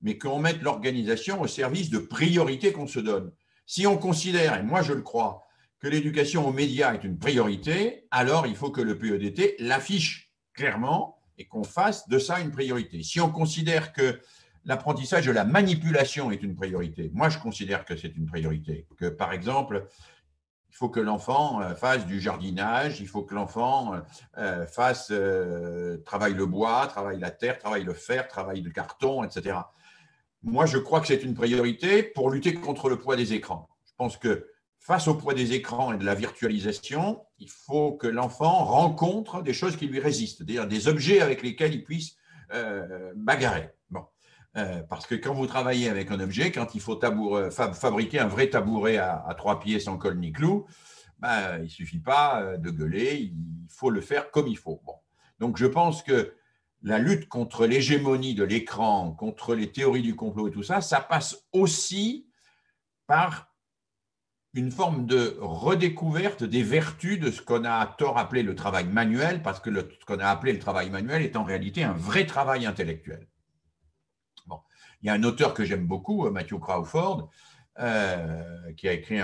mais qu'on mette l'organisation au service de priorités qu'on se donne. Si on considère, et moi je le crois, que l'éducation aux médias est une priorité, alors il faut que le PEDT l'affiche clairement et qu'on fasse de ça une priorité. Si on considère que l'apprentissage de la manipulation est une priorité, moi je considère que c'est une priorité, que par exemple, il faut que l'enfant fasse du jardinage, il faut que l'enfant travaille le bois, travaille la terre, travaille le fer, travaille le carton, etc. Moi, je crois que c'est une priorité pour lutter contre le poids des écrans. Je pense que face au poids des écrans et de la virtualisation, il faut que l'enfant rencontre des choses qui lui résistent, c'est-à-dire des objets avec lesquels il puisse bagarrer. Bon. Parce que quand vous travaillez avec un objet, quand il faut fabriquer un vrai tabouret à 3 pieds sans colle ni clou, ben, il ne suffit pas de gueuler, il faut le faire comme il faut. Bon. Donc, je pense que la lutte contre l'hégémonie de l'écran, contre les théories du complot et tout ça, ça passe aussi par une forme de redécouverte des vertus de ce qu'on a à tort appelé le travail manuel, parce que ce qu'on a appelé le travail manuel est en réalité un vrai travail intellectuel. Bon. Il y a un auteur que j'aime beaucoup, Matthew Crawford, qui a écrit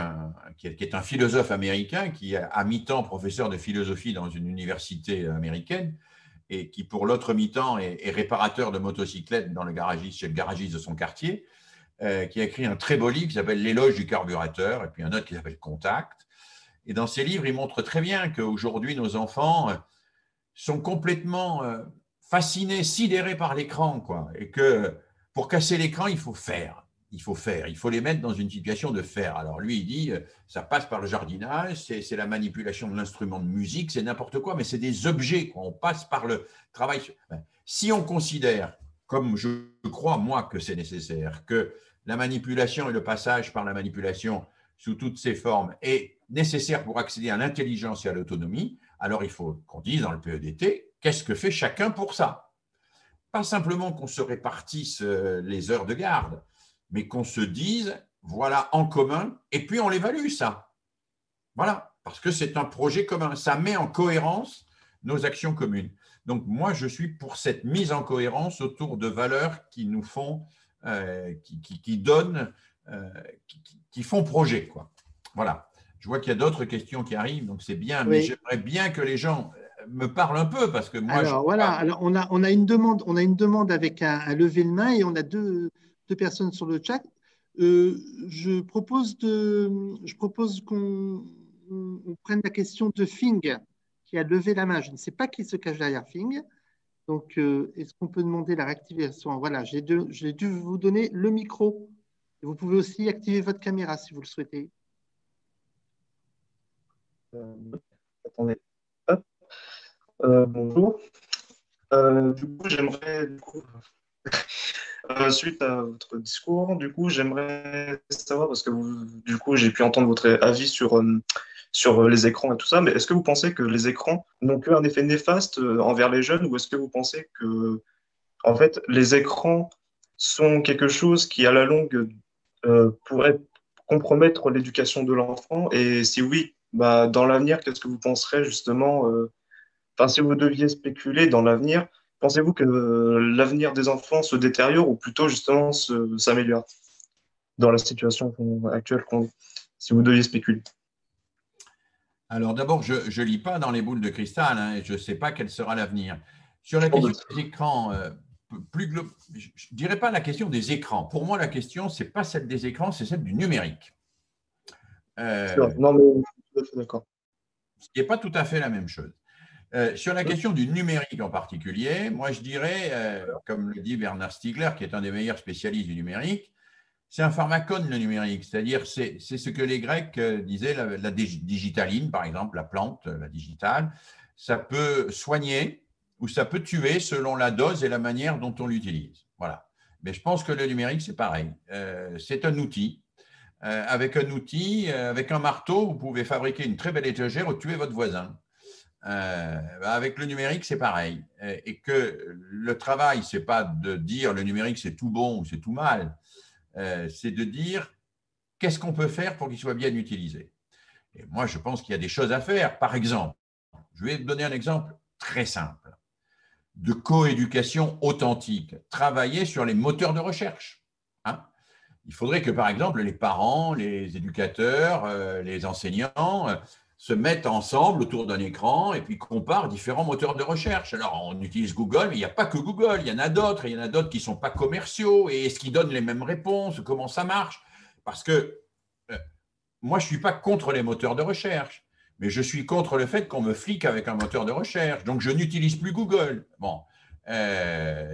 qui est un philosophe américain, qui est à mi-temps professeur de philosophie dans une université américaine, et qui pour l'autre mi-temps est réparateur de motocyclettes chez le garagiste de son quartier, qui a écrit un très beau livre qui s'appelle L'éloge du carburateur, et puis un autre qui s'appelle Contact. Et dans ces livres, il montre très bien qu'aujourd'hui, nos enfants sont complètement fascinés, sidérés par l'écran, quoi, et que pour casser l'écran, il faut faire. Il faut les mettre dans une situation de faire. Alors lui, il dit, ça passe par le jardinage, c'est la manipulation de l'instrument de musique, c'est n'importe quoi, mais c'est des objets, quoi. On passe par le travail. Si on considère, comme je crois moi que c'est nécessaire, que la manipulation et le passage par la manipulation sous toutes ses formes est nécessaire pour accéder à l'intelligence et à l'autonomie, alors il faut qu'on dise dans le PEDT, qu'est-ce que fait chacun pour ça? Pas simplement qu'on se répartisse les heures de garde, mais qu'on se dise, voilà, en commun, et puis on l'évalue, ça. Voilà, parce que c'est un projet commun. Ça met en cohérence nos actions communes. Donc, moi, je suis pour cette mise en cohérence autour de valeurs qui nous font, qui donnent, qui font projet, quoi. Voilà. Je vois qu'il y a d'autres questions qui arrivent, donc c'est bien, mais j'aimerais bien que les gens me parlent un peu, parce que moi… Alors, voilà, alors on a une demande avec un lever de main, et on a deux personnes sur le chat. Je propose qu'on prenne la question de Fing, qui a levé la main. Je ne sais pas qui se cache derrière Fing. Donc, est-ce qu'on peut demander la réactivation? Voilà, j'ai dû vous donner le micro. Vous pouvez aussi activer votre caméra si vous le souhaitez. Attendez. Hop. Bonjour. Du coup, j'aimerais, suite à votre discours, du coup, j'aimerais savoir, parce que du coup, j'ai pu entendre votre avis sur les écrans et tout ça, mais est-ce que vous pensez que les écrans n'ont qu'un effet néfaste envers les jeunes, ou est-ce que vous pensez que, en fait, les écrans sont quelque chose qui, à la longue, pourrait compromettre l'éducation de l'enfant? Et si oui, bah, dans l'avenir, qu'est-ce que vous penserez justement, enfin, si vous deviez spéculer dans l'avenir, pensez-vous que l'avenir des enfants se détériore ou plutôt justement s'améliore dans la situation actuelle qu'on vit, si vous deviez spéculer? Alors d'abord, je ne lis pas dans les boules de cristal, hein, et je ne sais pas quel sera l'avenir. Sur la question des écrans, je ne dirais pas la question des écrans. Pour moi, la question, ce n'est pas celle des écrans, c'est celle du numérique. Non, mais je suis tout à fait d'accord. Ce qui n'est pas tout à fait la même chose. Sur la question du numérique en particulier, moi je dirais, comme le dit Bernard Stiegler, qui est un des meilleurs spécialistes du numérique, c'est un pharmacone le numérique, c'est-à-dire c'est ce que les Grecs disaient, la digitaline par exemple, la plante, la digitale, ça peut soigner ou ça peut tuer selon la dose et la manière dont on l'utilise. Voilà. Mais je pense que le numérique c'est pareil, c'est un outil. Avec un outil, avec un marteau, vous pouvez fabriquer une très belle étagère ou tuer votre voisin. Avec le numérique, c'est pareil. Et que le travail, ce n'est pas de dire le numérique, c'est tout bon ou c'est tout mal. C'est de dire qu'est-ce qu'on peut faire pour qu'il soit bien utilisé. Et moi, je pense qu'il y a des choses à faire. Par exemple, je vais donner un exemple très simple de coéducation authentique. Travailler sur les moteurs de recherche. Hein, il faudrait que, par exemple, les parents, les éducateurs, les enseignants se mettent ensemble autour d'un écran et puis comparent différents moteurs de recherche. Alors, on utilise Google, mais il n'y a pas que Google, il y en a d'autres, et il y en a d'autres qui ne sont pas commerciaux. Et est-ce qu'ils donnent les mêmes réponses? Comment ça marche? Parce que moi, je ne suis pas contre les moteurs de recherche, mais je suis contre le fait qu'on me flique avec un moteur de recherche. Donc, je n'utilise plus Google,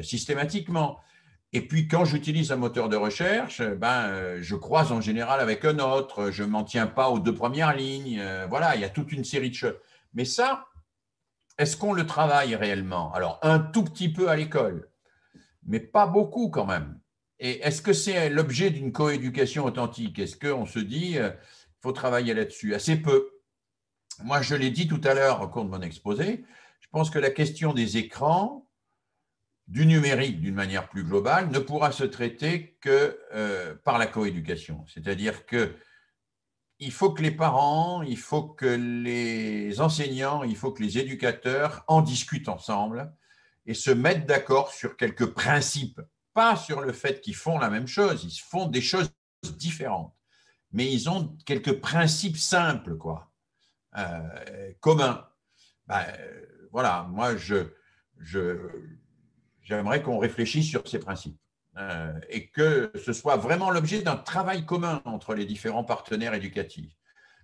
systématiquement. Et puis, quand j'utilise un moteur de recherche, je croise en général avec un autre. Je ne m'en tiens pas aux deux premières lignes. Voilà, il y a toute une série de choses. Mais ça, est-ce qu'on le travaille réellement? Alors, un tout petit peu à l'école, mais pas beaucoup quand même. Et est-ce que c'est l'objet d'une coéducation authentique? Est-ce qu'on se dit, il faut travailler là-dessus? Assez peu. Moi, je l'ai dit tout à l'heure au cours de mon exposé, je pense que la question des écrans, du numérique d'une manière plus globale, ne pourra se traiter que par la coéducation. C'est-à-dire qu'il faut que les parents, il faut que les enseignants, il faut que les éducateurs en discutent ensemble et se mettent d'accord sur quelques principes, pas sur le fait qu'ils font la même chose, ils font des choses différentes, mais ils ont quelques principes simples, quoi, communs. Voilà, moi, j'aimerais qu'on réfléchisse sur ces principes et que ce soit vraiment l'objet d'un travail commun entre les différents partenaires éducatifs.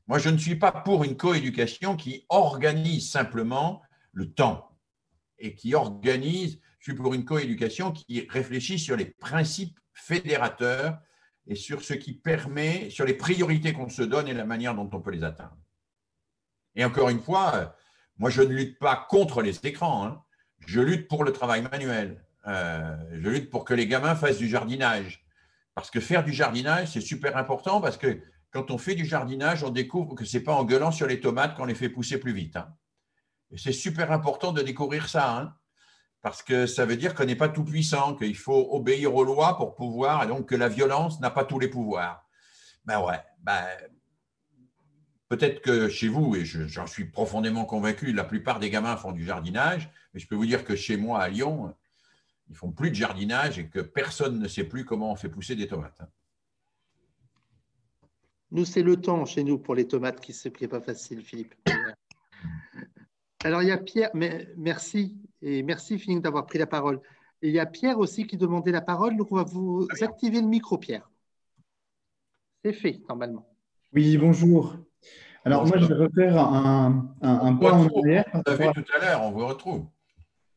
Moi, je ne suis pas pour une coéducation qui organise simplement le temps et qui organise, je suis pour une coéducation qui réfléchit sur les principes fédérateurs et sur ce qui permet, sur les priorités qu'on se donne et la manière dont on peut les atteindre. Et encore une fois, moi, je ne lutte pas contre les écrans, hein. Je lutte pour le travail manuel. Je lutte pour que les gamins fassent du jardinage. Parce que faire du jardinage, c'est super important parce que quand on fait du jardinage, on découvre que ce n'est pas en gueulant sur les tomates qu'on les fait pousser plus vite. Hein. Et c'est super important de découvrir ça, hein, parce que ça veut dire qu'on n'est pas tout puissant, qu'il faut obéir aux lois pour pouvoir, et donc que la violence n'a pas tous les pouvoirs. Peut-être que chez vous, et j'en suis profondément convaincu, la plupart des gamins font du jardinage, mais je peux vous dire que chez moi, à Lyon, ils ne font plus de jardinage et que personne ne sait plus comment on fait pousser des tomates. Nous, c'est le temps chez nous pour les tomates qui n'est pas facile, Philippe. Alors, il y a Pierre, mais merci, et merci Philippe d'avoir pris la parole. Et il y a Pierre aussi qui demandait la parole, donc on va vous activer le micro, Pierre. C'est fait, normalement. Oui, bonjour. Alors, moi, je Bonjour. vais refaire un pas en arrière. On vous a vu tout à l'heure, on vous retrouve.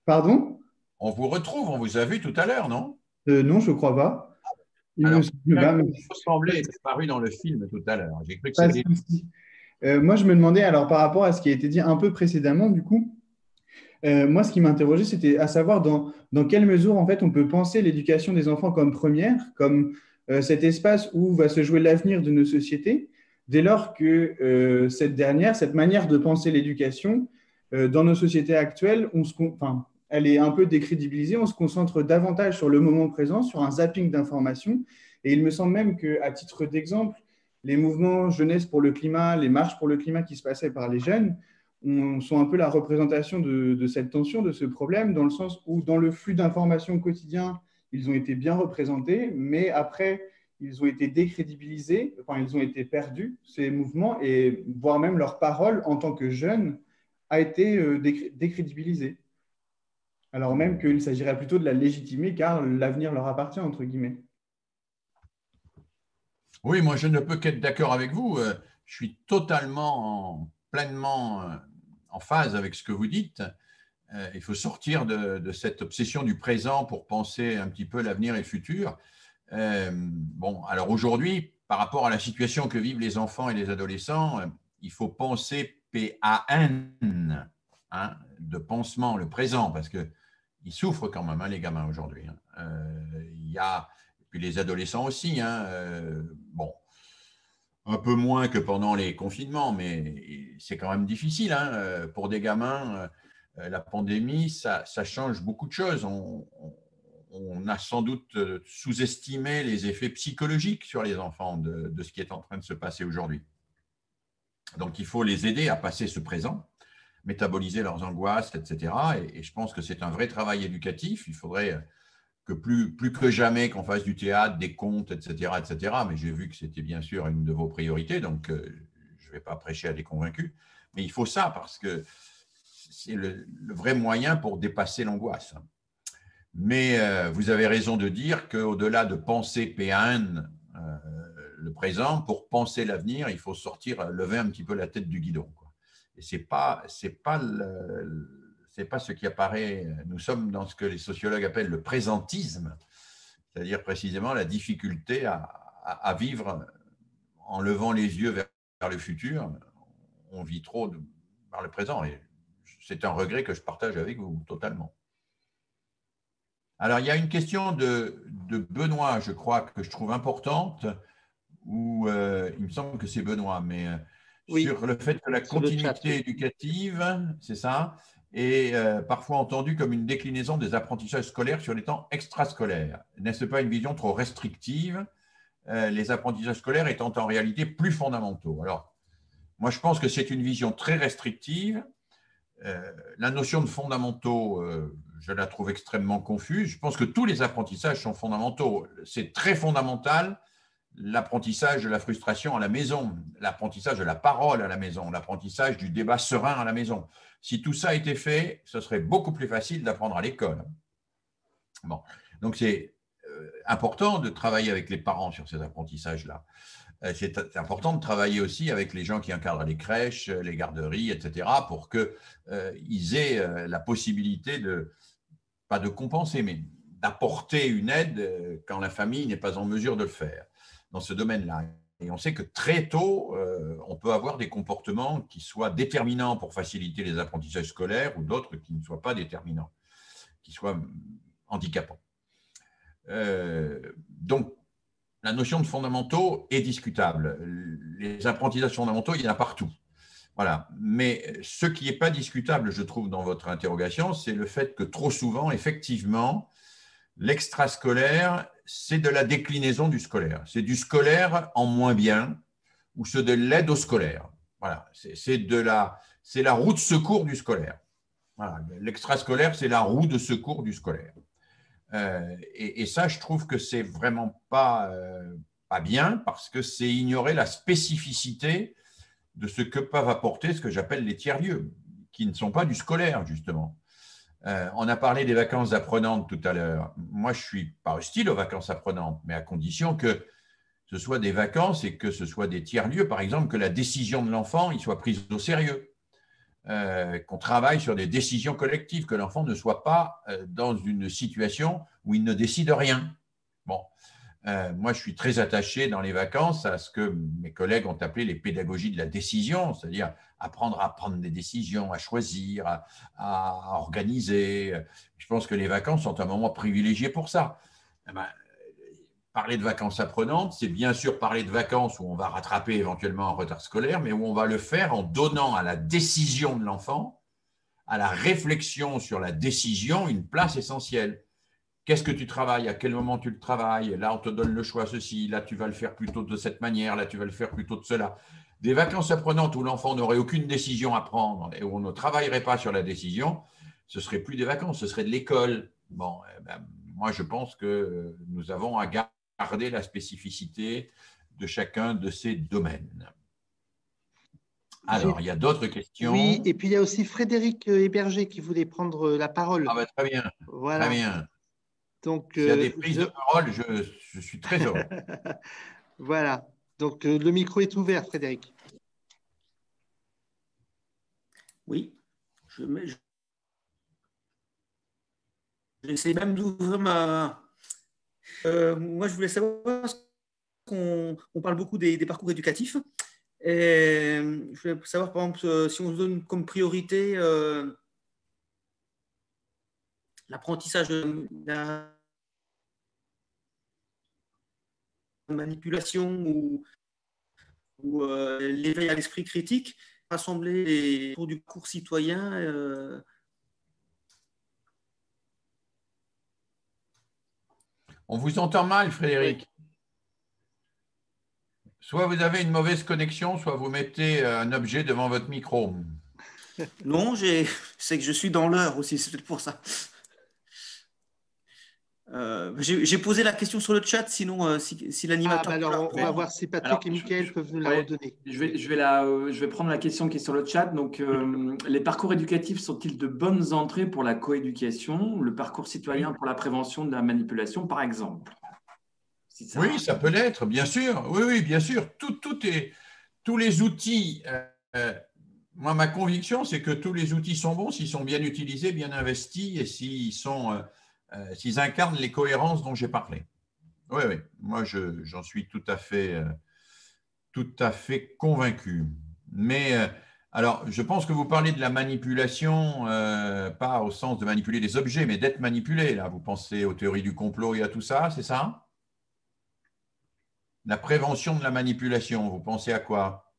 Pardon? On vous retrouve, on vous a vu tout à l'heure, non? Non, je ne crois pas. Il Alors, me semble pas, mais il semblait être paru dans le film tout à l'heure. J'ai cru que pas de c'était… souci. Moi, je me demandais, alors par rapport à ce qui a été dit un peu précédemment, du coup, moi, ce qui m'interrogeait, c'était à savoir dans quelle mesure, en fait, on peut penser l'éducation des enfants comme première, comme cet espace où va se jouer l'avenir de nos sociétés, dès lors que cette manière de penser l'éducation, dans nos sociétés actuelles, enfin, elle est un peu décrédibilisée, on se concentre davantage sur le moment présent, sur un zapping d'informations, et il me semble même qu'à titre d'exemple, les mouvements jeunesse pour le climat, les marches pour le climat qui se passaient par les jeunes, sont un peu la représentation de cette tension, de ce problème, dans le sens où dans le flux d'informations quotidien, ils ont été bien représentés, mais après, ils ont été décrédibilisés, enfin, ils ont été perdus, ces mouvements, et voire même leur parole en tant que jeunes a été décrédibilisée. Alors même qu'il s'agirait plutôt de la légitimer, car l'avenir leur appartient, entre guillemets. Oui, moi, je ne peux qu'être d'accord avec vous. Je suis totalement, pleinement en phase avec ce que vous dites. Il faut sortir de cette obsession du présent pour penser un petit peu l'avenir et le futur. Bon, alors aujourd'hui, par rapport à la situation que vivent les enfants et les adolescents, il faut penser PAN, hein, de pansement, le présent, parce qu'ils souffrent quand même, hein, les gamins aujourd'hui. Il y a, et puis les adolescents aussi, hein, bon, un peu moins que pendant les confinements, mais c'est quand même difficile, hein, pour des gamins. La pandémie, ça change beaucoup de choses. On a sans doute sous-estimé les effets psychologiques sur les enfants de ce qui est en train de se passer aujourd'hui. Donc, il faut les aider à passer ce présent, métaboliser leurs angoisses, etc. Et je pense que c'est un vrai travail éducatif. Il faudrait que plus que jamais qu'on fasse du théâtre, des contes, etc. etc. Mais j'ai vu que c'était bien sûr une de vos priorités, donc je ne vais pas prêcher à des convaincus. Mais il faut ça parce que c'est le vrai moyen pour dépasser l'angoisse. Mais vous avez raison de dire qu'au-delà de penser PAN, le présent, pour penser l'avenir, il faut lever un petit peu la tête du guidon, quoi. Et c'est pas ce qui apparaît. Nous sommes dans ce que les sociologues appellent le présentisme, c'est-à-dire précisément la difficulté à vivre en levant les yeux vers le futur. On vit trop par le présent et c'est un regret que je partage avec vous totalement. Alors, il y a une question de Benoît, je crois, que je trouve importante, où il me semble que c'est Benoît, mais oui, sur le fait que la continuité éducative, c'est ça, est parfois entendue comme une déclinaison des apprentissages scolaires sur les temps extrascolaires. N'est-ce pas une vision trop restrictive, les apprentissages scolaires étant en réalité plus fondamentaux? Alors, moi, je pense que c'est une vision très restrictive. La notion de fondamentaux, je la trouve extrêmement confuse. Je pense que tous les apprentissages sont fondamentaux. C'est très fondamental, l'apprentissage de la frustration à la maison, l'apprentissage de la parole à la maison, l'apprentissage du débat serein à la maison. Si tout ça était fait, ce serait beaucoup plus facile d'apprendre à l'école. Bon. Donc, c'est important de travailler avec les parents sur ces apprentissages-là. C'est important de travailler aussi avec les gens qui encadrent les crèches, les garderies, etc., pour qu'ils aient la possibilité pas de compenser, mais d'apporter une aide quand la famille n'est pas en mesure de le faire dans ce domaine-là. Et on sait que très tôt, on peut avoir des comportements qui soient déterminants pour faciliter les apprentissages scolaires ou d'autres qui ne soient pas déterminants, qui soient handicapants. Donc, la notion de fondamentaux est discutable. Les apprentissages fondamentaux, il y en a partout. Voilà. Mais ce qui n'est pas discutable, je trouve, dans votre interrogation, c'est le fait que trop souvent, effectivement, l'extrascolaire, c'est de la déclinaison du scolaire. C'est du scolaire en moins bien ou c'est de l'aide au scolaire. Voilà. C'est la roue de secours du scolaire. Voilà. L'extrascolaire, c'est la roue de secours du scolaire. Et ça, je trouve que c'est vraiment pas bien parce que c'est ignorer la spécificité de ce que peuvent apporter ce que j'appelle les tiers-lieux, qui ne sont pas du scolaire, justement. On a parlé des vacances apprenantes tout à l'heure. Moi, je ne suis pas hostile aux vacances apprenantes, mais à condition que ce soit des vacances et que ce soit des tiers-lieux, par exemple, que la décision de l'enfant soit prise au sérieux, qu'on travaille sur des décisions collectives, que l'enfant ne soit pas dans une situation où il ne décide rien. Bon, moi, je suis très attaché dans les vacances à ce que mes collègues ont appelé les pédagogies de la décision, c'est-à-dire apprendre à prendre des décisions, à choisir, à organiser. Je pense que les vacances sont un moment privilégié pour ça. Parler de vacances apprenantes, c'est bien sûr parler de vacances où on va rattraper éventuellement un retard scolaire, mais où on va le faire en donnant à la décision de l'enfant, à la réflexion sur la décision, une place essentielle. Qu'est-ce que tu travailles? À quel moment tu le travailles? Là, on te donne le choix, ceci. Là, tu vas le faire plutôt de cette manière. Là, tu vas le faire plutôt de cela. Des vacances apprenantes où l'enfant n'aurait aucune décision à prendre et où on ne travaillerait pas sur la décision, ce ne serait plus des vacances, ce serait de l'école. Bon, moi, je pense que nous avons à garder la spécificité de chacun de ces domaines. Alors, il y a d'autres questions. Oui, et puis il y a aussi Frédéric Héberger qui voulait prendre la parole. Ah ben, très bien, voilà. Très bien. Donc, s'il y a des prises de parole, je suis très heureux. Voilà. Donc, le micro est ouvert, Frédéric. Oui. J'essaie même d'ouvrir ma… moi, je voulais savoir, on parle beaucoup des parcours éducatifs. Et je voulais savoir, par exemple, si on se donne comme priorité l'apprentissage de la manipulation ou l'éveil à l'esprit critique, rassembler autour du cours citoyen. On vous entend mal, Frédéric. Soit vous avez une mauvaise connexion, soit vous mettez un objet devant votre micro. Non, c'est que je suis dans l'heure aussi, c'est peut-être pour ça. J'ai posé la question sur le chat, sinon si l'animateur… alors, on va voir si Patrick et Mickaël peuvent nous la redonner. Je vais prendre la question qui est sur le chat. Donc, les parcours éducatifs sont-ils de bonnes entrées pour la coéducation, le parcours citoyen pour la prévention de la manipulation, par exemple? Oui, ça peut l'être, bien sûr. Oui, bien sûr. Tous les outils. Moi, ma conviction, c'est que tous les outils sont bons s'ils sont bien utilisés, bien investis et s'ils incarnent les cohérences dont j'ai parlé. Oui. Moi, j'en suis tout à fait convaincu. Mais alors, je pense que vous parlez de la manipulation, pas au sens de manipuler des objets, mais d'être manipulé. Là, vous pensez aux théories du complot et à tout ça, c'est ça? La prévention de la manipulation, vous pensez à quoi?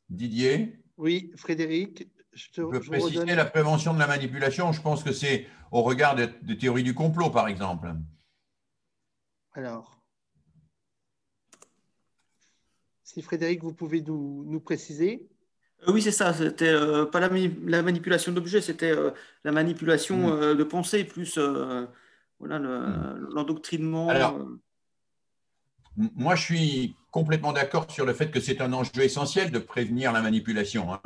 Didier? Oui, Frédéric, je peux préciser la prévention de la manipulation. Je pense que c'est au regard des théories du complot, par exemple. Alors, si Frédéric, vous pouvez nous préciser. Oui, c'est ça. C'était pas la manipulation d'objets, c'était la manipulation de pensée, plus l'endoctrinement. Alors, moi, je suis complètement d'accord sur le fait que c'est un enjeu essentiel de prévenir la manipulation. Hein.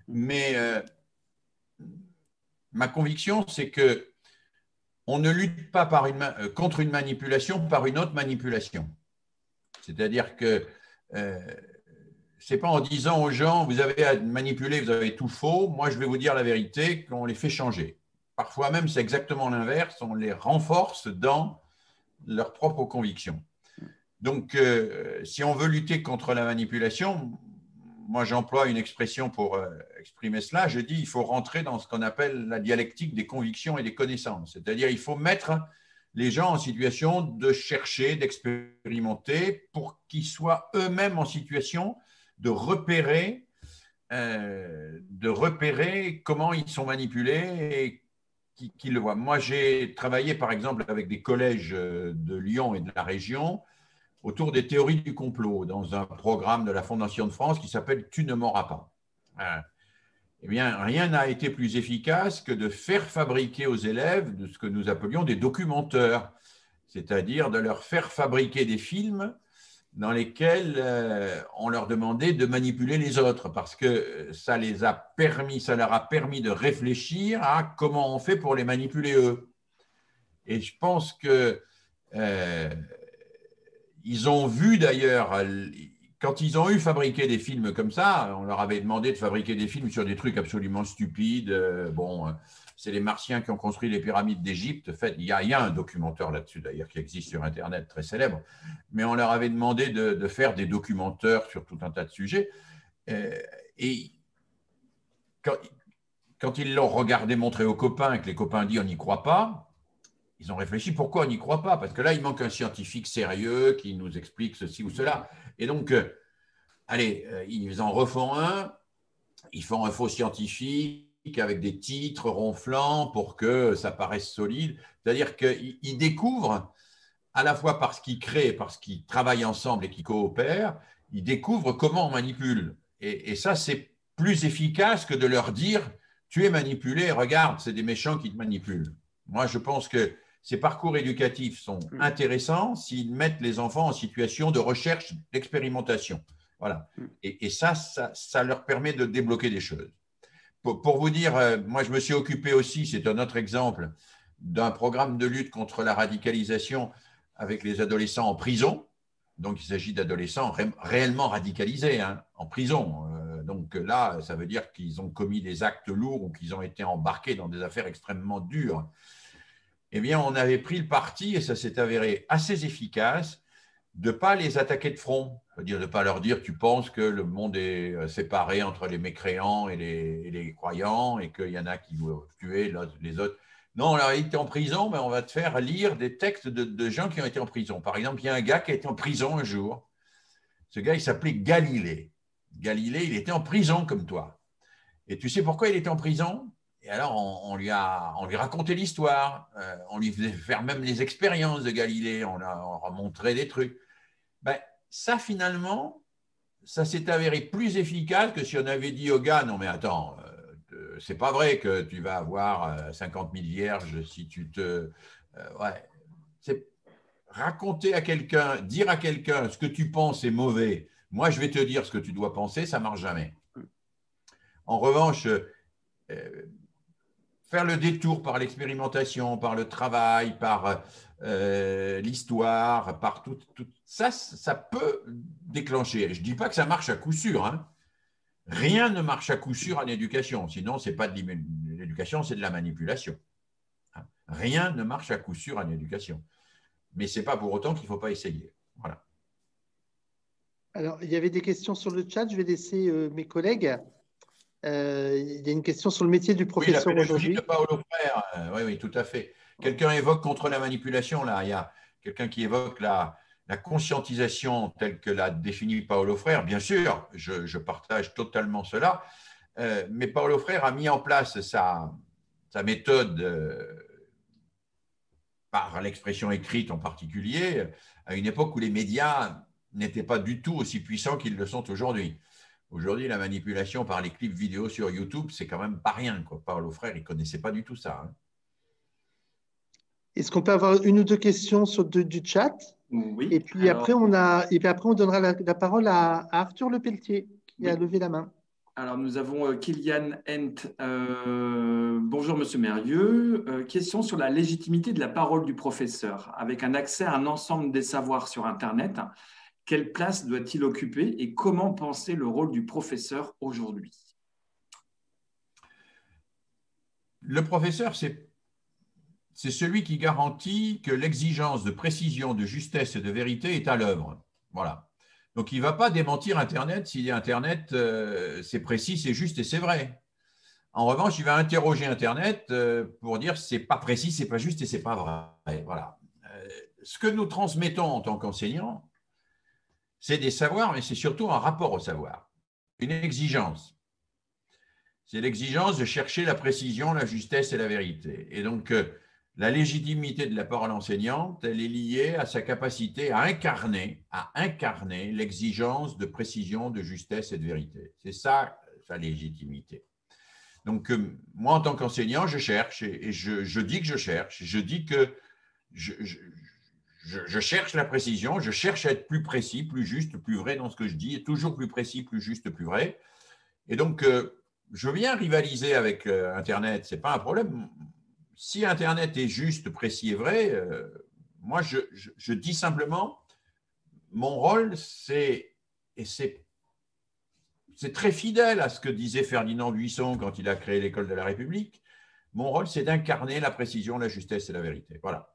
Mais ma conviction, c'est qu'on ne lutte pas contre une manipulation par une autre manipulation. C'est-à-dire que ce n'est pas en disant aux gens, vous avez à manipuler, vous avez tout faux, moi je vais vous dire la vérité, qu'on les fait changer. Parfois même, c'est exactement l'inverse, on les renforce dans leurs propres convictions. Donc, si on veut lutter contre la manipulation, moi j'emploie une expression pour exprimer cela, je dis il faut rentrer dans ce qu'on appelle la dialectique des convictions et des connaissances. C'est-à-dire il faut mettre les gens en situation de chercher, d'expérimenter pour qu'ils soient eux-mêmes en situation de repérer comment ils sont manipulés et qu'ils le voient. Moi, j'ai travaillé par exemple avec des collèges de Lyon et de la région autour des théories du complot dans un programme de la Fondation de France qui s'appelle « Tu ne m'auras pas ». Eh bien, rien n'a été plus efficace que de faire fabriquer aux élèves de ce que nous appelions des documenteurs, c'est-à-dire de leur faire fabriquer des films dans lesquels on leur demandait de manipuler les autres parce que ça leur a permis de réfléchir à comment on fait pour les manipuler eux. Et je pense que ils ont vu d'ailleurs, quand ils ont fabriqué des films comme ça, on leur avait demandé de fabriquer des films sur des trucs absolument stupides. C'est les Martiens qui ont construit les pyramides d'Égypte. En fait, il y a un documentaire là-dessus d'ailleurs qui existe sur Internet, très célèbre. Mais on leur avait demandé de faire des documentaires sur tout un tas de sujets. Et quand ils l'ont regardé montrer aux copains et que les copains disent on n'y croit pas, ils ont réfléchi pourquoi on n'y croit pas. Parce que là, il manque un scientifique sérieux qui nous explique ceci ou cela. Et donc, ils en refont un, ils font un faux scientifique avec des titres ronflants pour que ça paraisse solide. C'est-à-dire qu'ils découvrent, à la fois parce qu'ils créent, parce qu'ils travaillent ensemble et qu'ils coopèrent, ils découvrent comment on manipule. Et ça, c'est plus efficace que de leur dire « tu es manipulé, regarde, c'est des méchants qui te manipulent ». Moi, je pense que ces parcours éducatifs sont intéressants s'ils mettent les enfants en situation de recherche, d'expérimentation. Voilà. Et ça leur permet de débloquer des choses. Pour vous dire, moi, je me suis occupé aussi, c'est un autre exemple, d'un programme de lutte contre la radicalisation avec les adolescents en prison. Donc, il s'agit d'adolescents réellement radicalisés, hein, en prison. Donc là, ça veut dire qu'ils ont commis des actes lourds ou qu'ils ont été embarqués dans des affaires extrêmement dures. Eh bien, on avait pris le parti, et ça s'est avéré assez efficace, de ne pas les attaquer de front, c'est-à-dire de ne pas leur dire « tu penses que le monde est séparé entre les mécréants et les croyants et qu'il y en a qui doivent tuer les autres ». Non, on leur a dit « tu es en prison, mais on va te faire lire des textes de gens qui ont été en prison ». Par exemple, il y a un gars qui a été en prison un jour. Ce gars, il s'appelait Galilée. Galilée, il était en prison comme toi. Et tu sais pourquoi il était en prison ? Et alors, on lui racontait l'histoire. On lui faisait faire même les expériences de Galilée. On leur montrait des trucs. Ben, ça, finalement, ça s'est avéré plus efficace que si on avait dit au gars, non mais attends, c'est pas vrai que tu vas avoir 50 000 vierges si tu te… ouais. C'est raconter à quelqu'un, dire à quelqu'un ce que tu penses est mauvais, moi je vais te dire ce que tu dois penser, ça ne marche jamais. En revanche, faire le détour par l'expérimentation, par le travail, par l'histoire, par tout ça, ça peut déclencher. Je ne dis pas que ça marche à coup sûr. Hein. Rien ne marche à coup sûr en éducation. Sinon, ce n'est pas de l'éducation, c'est de la manipulation. Rien ne marche à coup sûr en éducation. Mais ce n'est pas pour autant qu'il ne faut pas essayer. Voilà. Alors, il y avait des questions sur le chat. Je vais laisser mes collègues. Il y a une question sur le métier du professeur aujourd'hui. Oui, la pédagogie de Paulo Freire. Oui, tout à fait. Quelqu'un évoque contre la manipulation, là. Il y a quelqu'un qui évoque la conscientisation telle que l'a définie Paulo Freire. Bien sûr, je partage totalement cela. Mais Paulo Freire a mis en place sa méthode par l'expression écrite en particulier, à une époque où les médias n'étaient pas du tout aussi puissants qu'ils le sont aujourd'hui. Aujourd'hui, la manipulation par les clips vidéo sur YouTube, c'est quand même pas rien, quoi. Paulo Freire, il ne connaissait pas du tout ça. Hein. Est-ce qu'on peut avoir une ou deux questions du chat? Oui. Et puis, après, on donnera la parole à Arthur Lepelletier, qui a levé la main. Alors, nous avons Kylian Hent. Bonjour, Monsieur Mérieux. Question sur la légitimité de la parole du professeur. Avec un accès à un ensemble des savoirs sur Internet, quelle place doit-il occuper et comment penser le rôle du professeur aujourd'hui? Le professeur, c'est celui qui garantit que l'exigence de précision, de justesse et de vérité est à l'œuvre. Voilà. Donc, il ne va pas démentir Internet si Internet, c'est précis, c'est juste et c'est vrai. En revanche, il va interroger Internet pour dire c'est pas précis, c'est pas juste et c'est pas vrai. Voilà. Ce que nous transmettons en tant qu'enseignants, c'est des savoirs, mais c'est surtout un rapport au savoir, une exigence. C'est l'exigence de chercher la précision, la justesse et la vérité. Et donc, la légitimité de la parole enseignante, elle est liée à sa capacité à incarner l'exigence de précision, de justesse et de vérité. C'est ça, sa légitimité. Donc, moi, en tant qu'enseignant, je cherche et je dis que je cherche. Je dis que je je cherche la précision, je cherche à être plus précis, plus juste, plus vrai dans ce que je dis, et toujours plus précis, plus juste, plus vrai. Et donc, je viens rivaliser avec Internet, ce n'est pas un problème. Si Internet est juste, précis et vrai, moi, je dis simplement, mon rôle, c'est très fidèle à ce que disait Ferdinand Buisson quand il a créé l'École de la République. Mon rôle, c'est d'incarner la précision, la justesse et la vérité. Voilà.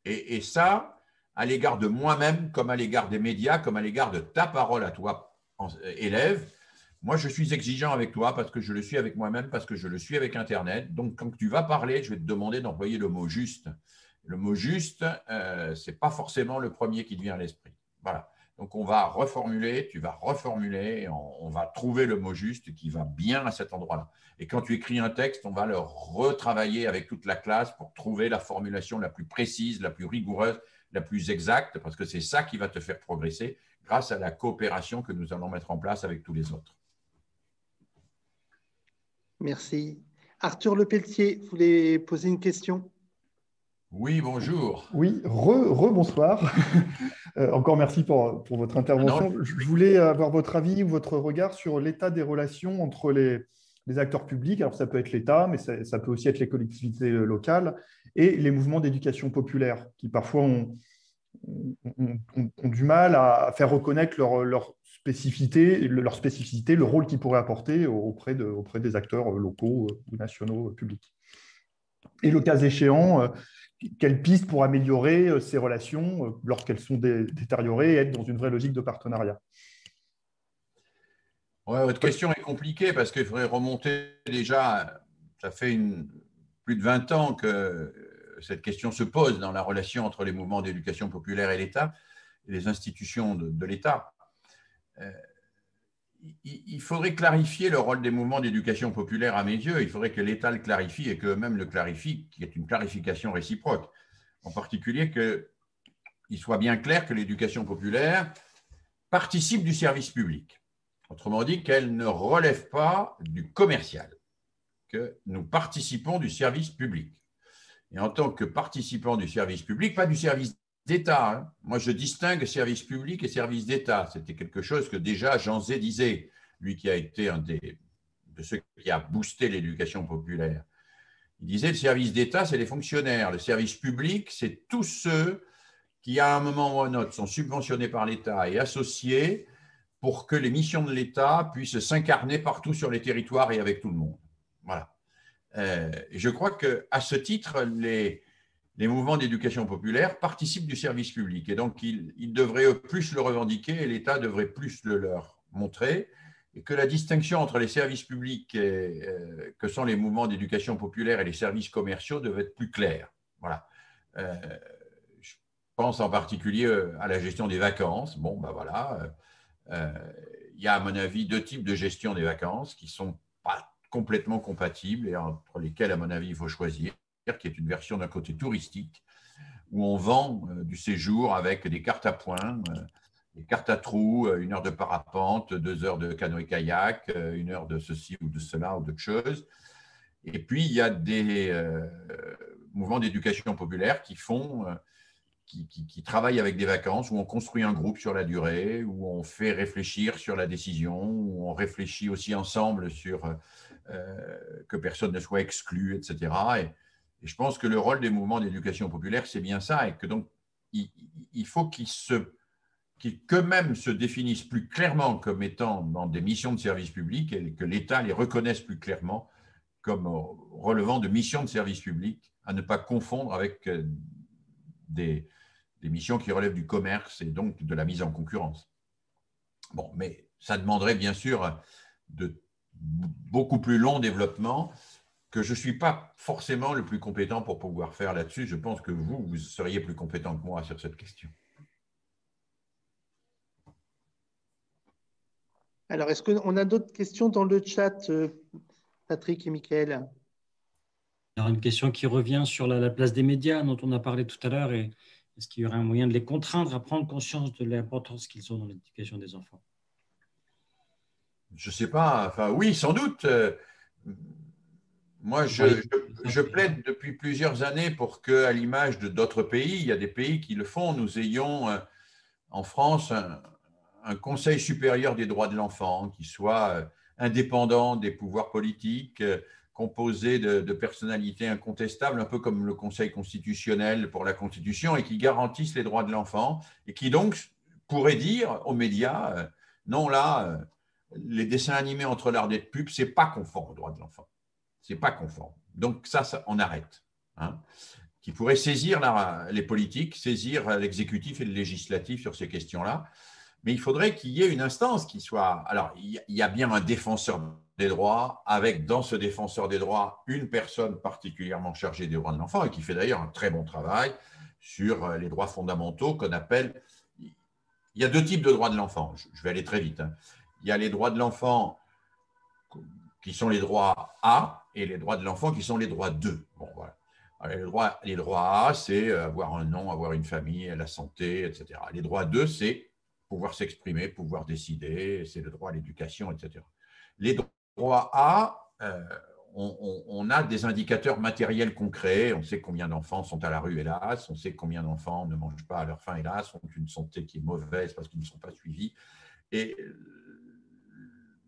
Et ça, à l'égard de moi-même, comme à l'égard des médias, comme à l'égard de ta parole à toi, élève, moi, je suis exigeant avec toi parce que je le suis avec moi-même, parce que je le suis avec Internet. Donc, quand tu vas parler, je vais te demander d'employer le mot juste. Le mot juste, ce n'est pas forcément le premier qui te vient à l'esprit. Voilà. Donc, on va reformuler, tu vas reformuler, on va trouver le mot juste qui va bien à cet endroit-là. Et quand tu écris un texte, on va le retravailler avec toute la classe pour trouver la formulation la plus précise, la plus rigoureuse, la plus exacte, parce que c'est ça qui va te faire progresser grâce à la coopération que nous allons mettre en place avec tous les autres. Merci. Arthur Lepelletier, vous voulez poser une question? Oui, bonjour. Oui, bonsoir. Encore merci pour votre intervention. Je voulais avoir votre avis ou votre regard sur l'état des relations entre les acteurs publics. Alors, ça peut être l'État, mais ça peut aussi être les collectivités locales et les mouvements d'éducation populaire qui parfois ont du mal à faire reconnaître leur spécificité, le rôle qu'ils pourraient apporter auprès des acteurs locaux ou nationaux publics. Et le cas échéant, quelles pistes pour améliorer ces relations lorsqu'elles sont détériorées et être dans une vraie logique de partenariat? Ouais, votre question est compliquée parce qu'il faudrait remonter déjà, ça fait plus de 20 ans que cette question se pose dans la relation entre les mouvements d'éducation populaire et l'État, et les institutions de l'État. Il faudrait clarifier le rôle des mouvements d'éducation populaire à mes yeux. Il faudrait que l'État le clarifie et qu'eux-mêmes le clarifient, qui est une clarification réciproque. En particulier qu'il soit bien clair que l'éducation populaire participe du service public. Autrement dit, qu'elle ne relève pas du commercial, que nous participons du service public. Et en tant que participant du service public, pas du service d'État. Hein. Moi, je distingue service public et service d'État. C'était quelque chose que déjà Jean Zay disait, lui qui a été un de ceux qui a boosté l'éducation populaire. Il disait le service d'État, c'est les fonctionnaires. Le service public, c'est tous ceux qui, à un moment ou à un autre, sont subventionnés par l'État et associés pour que les missions de l'État puissent s'incarner partout sur les territoires et avec tout le monde. Voilà. Je crois qu'à ce titre, les mouvements d'éducation populaire participent du service public. Et donc, ils devraient plus le revendiquer et l'État devrait plus le leur montrer. Et que la distinction entre les services publics que sont les mouvements d'éducation populaire et les services commerciaux devait être plus claire. Voilà. Je pense en particulier à la gestion des vacances. Bon, ben voilà. Il y a, à mon avis, deux types de gestion des vacances qui ne sont pas complètement compatibles et entre lesquels, à mon avis, il faut choisir, qui est une version d'un côté touristique, où on vend du séjour avec des cartes à points, des cartes à trous, 1 heure de parapente, 2 heures de canoë-kayak, 1 heure de ceci ou de cela ou d'autre chose. Et puis, il y a des mouvements d'éducation populaire qui travaillent avec des vacances, où on construit un groupe sur la durée, où on fait réfléchir sur la décision, où on réfléchit aussi ensemble sur que personne ne soit exclu, etc. Et je pense que le rôle des mouvements d'éducation populaire, c'est bien ça, et que donc, il faut qu'eux-mêmes se définissent plus clairement comme étant dans des missions de service public et que l'État les reconnaisse plus clairement comme relevant de missions de service public, à ne pas confondre avec des missions qui relèvent du commerce et donc de la mise en concurrence. Bon, mais ça demanderait bien sûr de beaucoup plus long développement que je ne suis pas forcément le plus compétent pour pouvoir faire là-dessus. Je pense que vous seriez plus compétent que moi sur cette question. Alors, est-ce qu'on a d'autres questions dans le chat, Patrick et Mickaël? Alors, une question qui revient sur la place des médias dont on a parlé tout à l'heure. Et est-ce qu'il y aurait un moyen de les contraindre à prendre conscience de l'importance qu'ils ont dans l'éducation des enfants? Je ne sais pas. Enfin, oui, sans doute. Moi, je plaide depuis plusieurs années pour que, à l'image de d'autres pays, il y a des pays qui le font, nous ayons en France un Conseil supérieur des droits de l'enfant qui soit indépendant des pouvoirs politiques, composé de personnalités incontestables, un peu comme le Conseil constitutionnel pour la Constitution, et qui garantisse les droits de l'enfant, et qui donc pourrait dire aux médias, non, là, les dessins animés entre l'art et de pub, ce n'est pas conforme aux droits de l'enfant. Ce n'est pas conforme. Donc ça on arrête. Hein, qui pourrait saisir les politiques, saisir l'exécutif et le législatif sur ces questions-là. Mais il faudrait qu'il y ait une instance qui soit… Alors, il y a bien un défenseur des droits, avec dans ce défenseur des droits une personne particulièrement chargée des droits de l'enfant et qui fait d'ailleurs un très bon travail sur les droits fondamentaux qu'on appelle… Il y a deux types de droits de l'enfant. Je vais aller très vite. Hein. Il y a les droits de l'enfant qui sont les droits A et les droits de l'enfant qui sont les droits 2. Bon, voilà. Alors, les droits A, c'est avoir un nom, avoir une famille, la santé, etc. Les droits 2, c'est pouvoir s'exprimer, pouvoir décider, c'est le droit à l'éducation, etc. Les droits A, on a des indicateurs matériels concrets. On sait combien d'enfants sont à la rue, hélas. On sait combien d'enfants ne mangent pas à leur faim, hélas, ont une santé qui est mauvaise parce qu'ils ne sont pas suivis. Et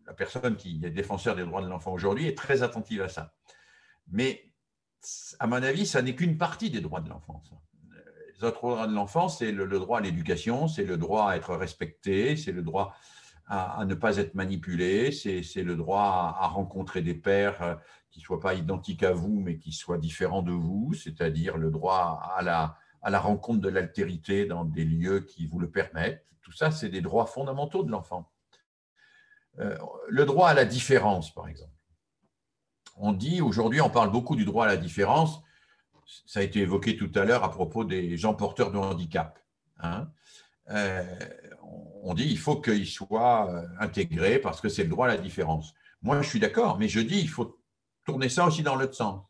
la personne qui est défenseur des droits de l'enfant aujourd'hui est très attentive à ça. Mais, à mon avis, ça n'est qu'une partie des droits de l'enfant. Les autres droits de l'enfant, c'est le droit à l'éducation, c'est le droit à être respecté, c'est le droit à ne pas être manipulé, c'est le droit à rencontrer des pères qui ne soient pas identiques à vous, mais qui soient différents de vous, c'est-à-dire le droit à la rencontre de l'altérité dans des lieux qui vous le permettent. Tout ça, c'est des droits fondamentaux de l'enfant. Le droit à la différence, par exemple. On dit, aujourd'hui, on parle beaucoup du droit à la différence. Ça a été évoqué tout à l'heure à propos des gens porteurs de handicap. Hein. On dit qu'il faut qu'ils soient intégrés parce que c'est le droit à la différence. Moi, je suis d'accord, mais je dis qu'il faut tourner ça aussi dans l'autre sens.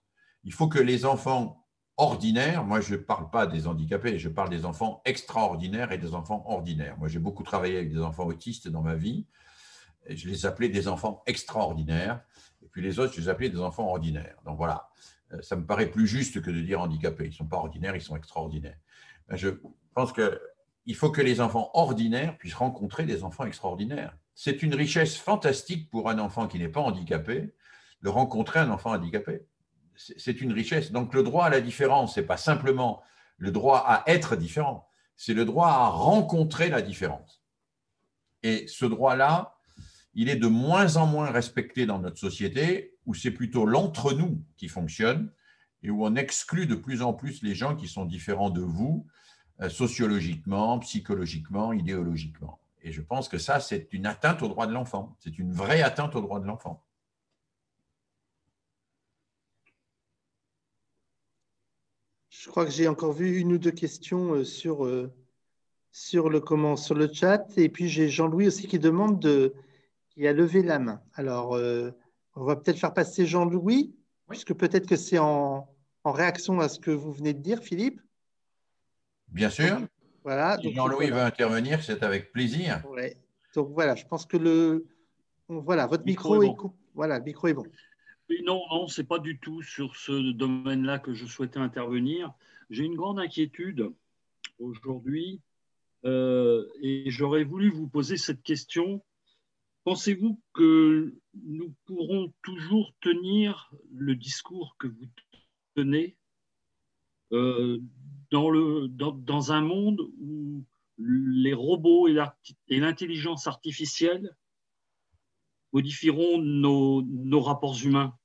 Il faut que les enfants ordinaires, moi je ne parle pas des handicapés, je parle des enfants extraordinaires et des enfants ordinaires. Moi, j'ai beaucoup travaillé avec des enfants autistes dans ma vie. Et je les appelais des enfants extraordinaires. Et puis les autres, je les appelais des enfants ordinaires. Donc voilà, ça me paraît plus juste que de dire handicapés. Ils ne sont pas ordinaires, ils sont extraordinaires. Je pense qu'il faut que les enfants ordinaires puissent rencontrer des enfants extraordinaires. C'est une richesse fantastique pour un enfant qui n'est pas handicapé de rencontrer un enfant handicapé. C'est une richesse. Donc le droit à la différence, ce n'est pas simplement le droit à être différent, c'est le droit à rencontrer la différence. Et ce droit-là, il est de moins en moins respecté dans notre société, où c'est plutôt l'entre-nous qui fonctionne et où on exclut de plus en plus les gens qui sont différents de vous, sociologiquement, psychologiquement, idéologiquement. Et je pense que ça, c'est une atteinte aux droits de l'enfant. C'est une vraie atteinte aux droits de l'enfant. Je crois que j'ai encore vu une ou deux questions sur le chat. Et puis, j'ai Jean-Louis aussi qui demande qui a levé la main. Alors, on va peut-être faire passer Jean-Louis, puisque peut-être que c'est en réaction à ce que vous venez de dire, Philippe. Bien sûr. Donc, voilà. Si Jean-Louis veut intervenir, c'est avec plaisir. Ouais. Donc voilà, je pense que voilà, votre micro est bon. Voilà, le micro est bon. Oui, non, ce n'est pas du tout sur ce domaine-là que je souhaitais intervenir. J'ai une grande inquiétude aujourd'hui et j'aurais voulu vous poser cette question. Pensez-vous que nous pourrons toujours tenir le discours que vous tenez dans un monde où les robots et l'intelligence artificielle modifieront nos rapports humains?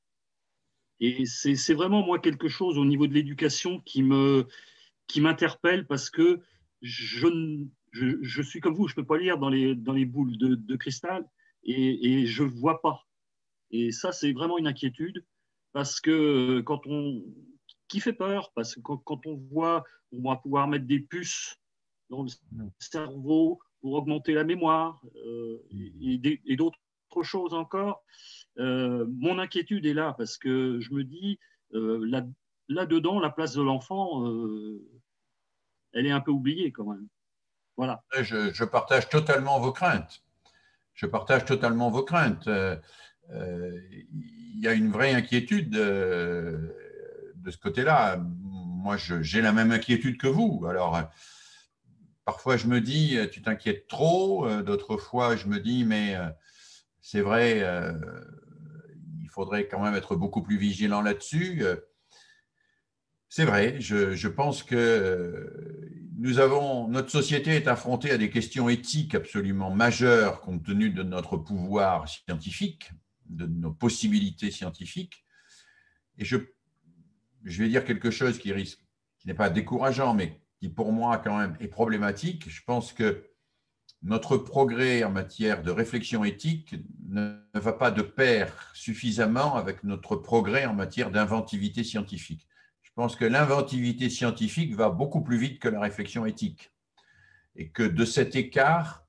Et c'est vraiment, moi, quelque chose au niveau de l'éducation qui m'interpelle parce que je suis comme vous, je ne peux pas lire dans les boules de cristal et je ne vois pas. Et ça, c'est vraiment une inquiétude parce que qui fait peur, parce que quand on voit, on va pouvoir mettre des puces dans le cerveau pour augmenter la mémoire et d'autres choses encore. Mon inquiétude est là parce que je me dis, là-dedans, la place de l'enfant, elle est un peu oubliée quand même. Voilà. Je partage totalement vos craintes. Je partage totalement vos craintes. Il il y a une vraie inquiétude de ce côté-là. Moi, j'ai la même inquiétude que vous. Alors, parfois, je me dis, tu t'inquiètes trop. D'autres fois, je me dis, mais c'est vrai, il faudrait quand même être beaucoup plus vigilant là-dessus. C'est vrai, je pense que notre société est affrontée à des questions éthiques absolument majeures compte tenu de notre pouvoir scientifique, de nos possibilités scientifiques. Et je vais dire quelque chose qui n'est pas décourageant, mais qui pour moi quand même est problématique. Je pense que notre progrès en matière de réflexion éthique ne va pas de pair suffisamment avec notre progrès en matière d'inventivité scientifique. Je pense que l'inventivité scientifique va beaucoup plus vite que la réflexion éthique et que de cet écart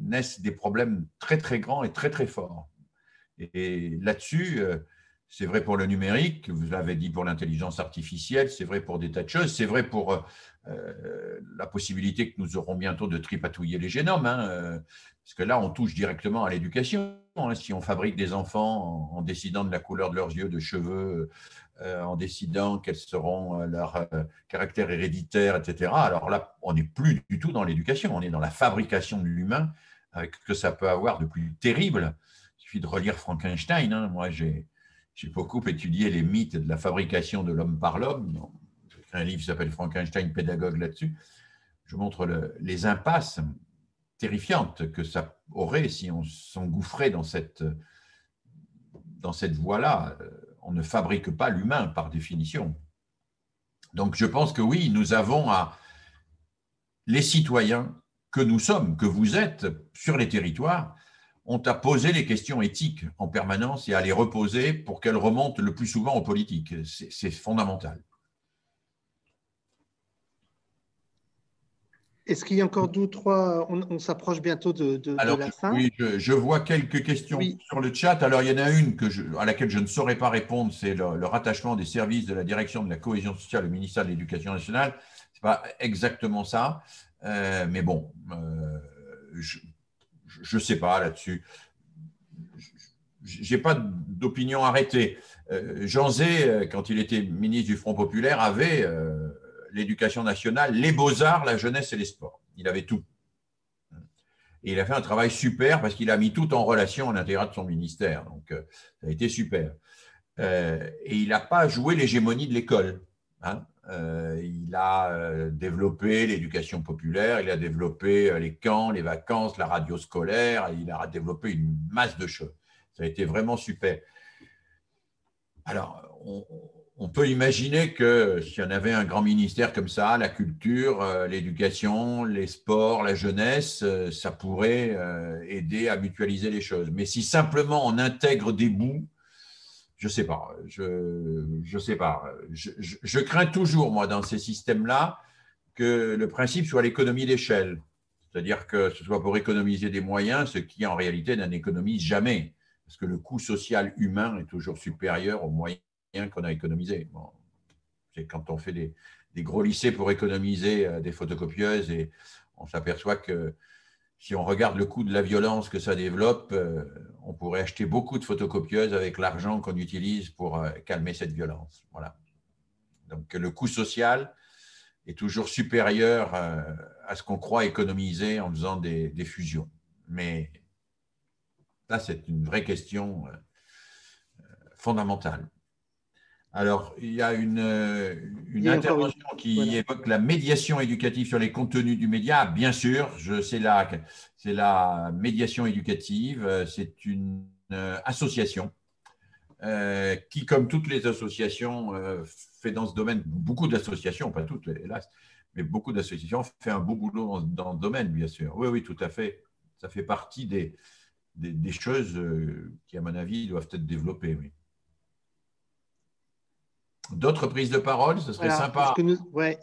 naissent des problèmes très très grands et très très forts. Et là-dessus, c'est vrai pour le numérique, vous l'avez dit pour l'intelligence artificielle, c'est vrai pour des tas de choses, c'est vrai pour la possibilité que nous aurons bientôt de tripatouiller les génomes, parce que là, on touche directement à l'éducation. Si on fabrique des enfants en décidant de la couleur de leurs yeux, de cheveux, en décidant quels seront leurs caractères héréditaires, etc. Alors là, on n'est plus du tout dans l'éducation, on est dans la fabrication de l'humain, avec ce que ça peut avoir de plus terrible. Il suffit de relire Frankenstein. Moi, j'ai beaucoup étudié les mythes de la fabrication de l'homme par l'homme. J'ai écrit un livre qui s'appelle Frankenstein, pédagogue là-dessus. Je montre les impasses terrifiantes que ça aurait si on s'engouffrait dans cette voie-là. On ne fabrique pas l'humain par définition. Donc, je pense que oui, nous avons les citoyens que nous sommes, que vous êtes sur les territoires, ont à poser les questions éthiques en permanence et à les reposer pour qu'elles remontent le plus souvent aux politiques. C'est fondamental. Est-ce qu'il y a encore 2 ou 3 on s'approche bientôt de la fin. Oui, je vois quelques questions sur le chat. Alors, il y en a une à laquelle je ne saurais pas répondre, c'est le rattachement des services de la direction de la cohésion sociale au ministère de l'Éducation nationale. Ce n'est pas exactement ça, mais bon, je ne sais pas là-dessus. Je n'ai pas d'opinion arrêtée. Jean Zay, quand il était ministre du Front populaire, avait l'éducation nationale, les beaux-arts, la jeunesse et les sports. Il avait tout. Et il a fait un travail super parce qu'il a mis tout en relation à l'intérieur de son ministère. Donc, ça a été super. Et il n'a pas joué l'hégémonie de l'école. Il a développé l'éducation populaire, il a développé les camps, les vacances, la radio scolaire, il a développé une masse de choses. Ça a été vraiment super. Alors, on peut imaginer que si on avait un grand ministère comme ça, la culture, l'éducation, les sports, la jeunesse, ça pourrait aider à mutualiser les choses. Mais si simplement on intègre des bouts, je ne sais pas. Je sais pas. Je crains toujours, moi, dans ces systèmes-là, que le principe soit l'économie d'échelle. C'est-à-dire que ce soit pour économiser des moyens, ce qui, en réalité, n'en économise jamais. Parce que le coût social humain est toujours supérieur aux moyens qu'on a économisés. Bon, c'est quand on fait des gros lycées pour économiser des photocopieuses et on s'aperçoit que si on regarde le coût de la violence que ça développe, on pourrait acheter beaucoup de photocopieuses avec l'argent qu'on utilise pour calmer cette violence. Voilà. Donc, le coût social est toujours supérieur à ce qu'on croit économiser en faisant des fusions. Mais là, c'est une vraie question fondamentale. Alors, il y a une intervention qui évoque la médiation éducative sur les contenus du média. Bien sûr, c'est la médiation éducative. C'est une association qui, comme toutes les associations, fait dans ce domaine, beaucoup d'associations, pas toutes, hélas, mais beaucoup d'associations fait un beau boulot dans le domaine, bien sûr. Oui, oui, tout à fait. Ça fait partie des choses qui, à mon avis, doivent être développées, oui. D'autres prises de parole, ce serait sympa.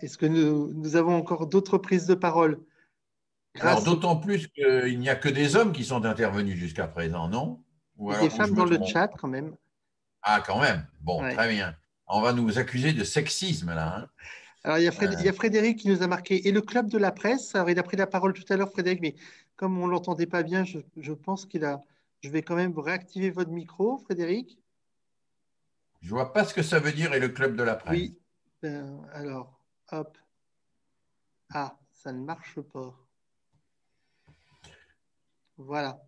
Est-ce que nous avons encore d'autres prises de parole? Alors, d'autant plus qu'il n'y a que des hommes qui sont intervenus jusqu'à présent, non? Il y a des femmes dans le chat, quand même. Ah, quand même. Bon, très bien. On va nous accuser de sexisme, là. Alors, il y a Frédéric qui nous a marqué. Et le club de la presse, alors il a pris la parole tout à l'heure, Frédéric, mais comme on ne l'entendait pas bien, je pense qu'il a… Je vais quand même réactiver votre micro, Frédéric. Je ne vois pas ce que ça veut dire et le club de la presse. Oui, alors, hop. Ah, ça ne marche pas. Voilà.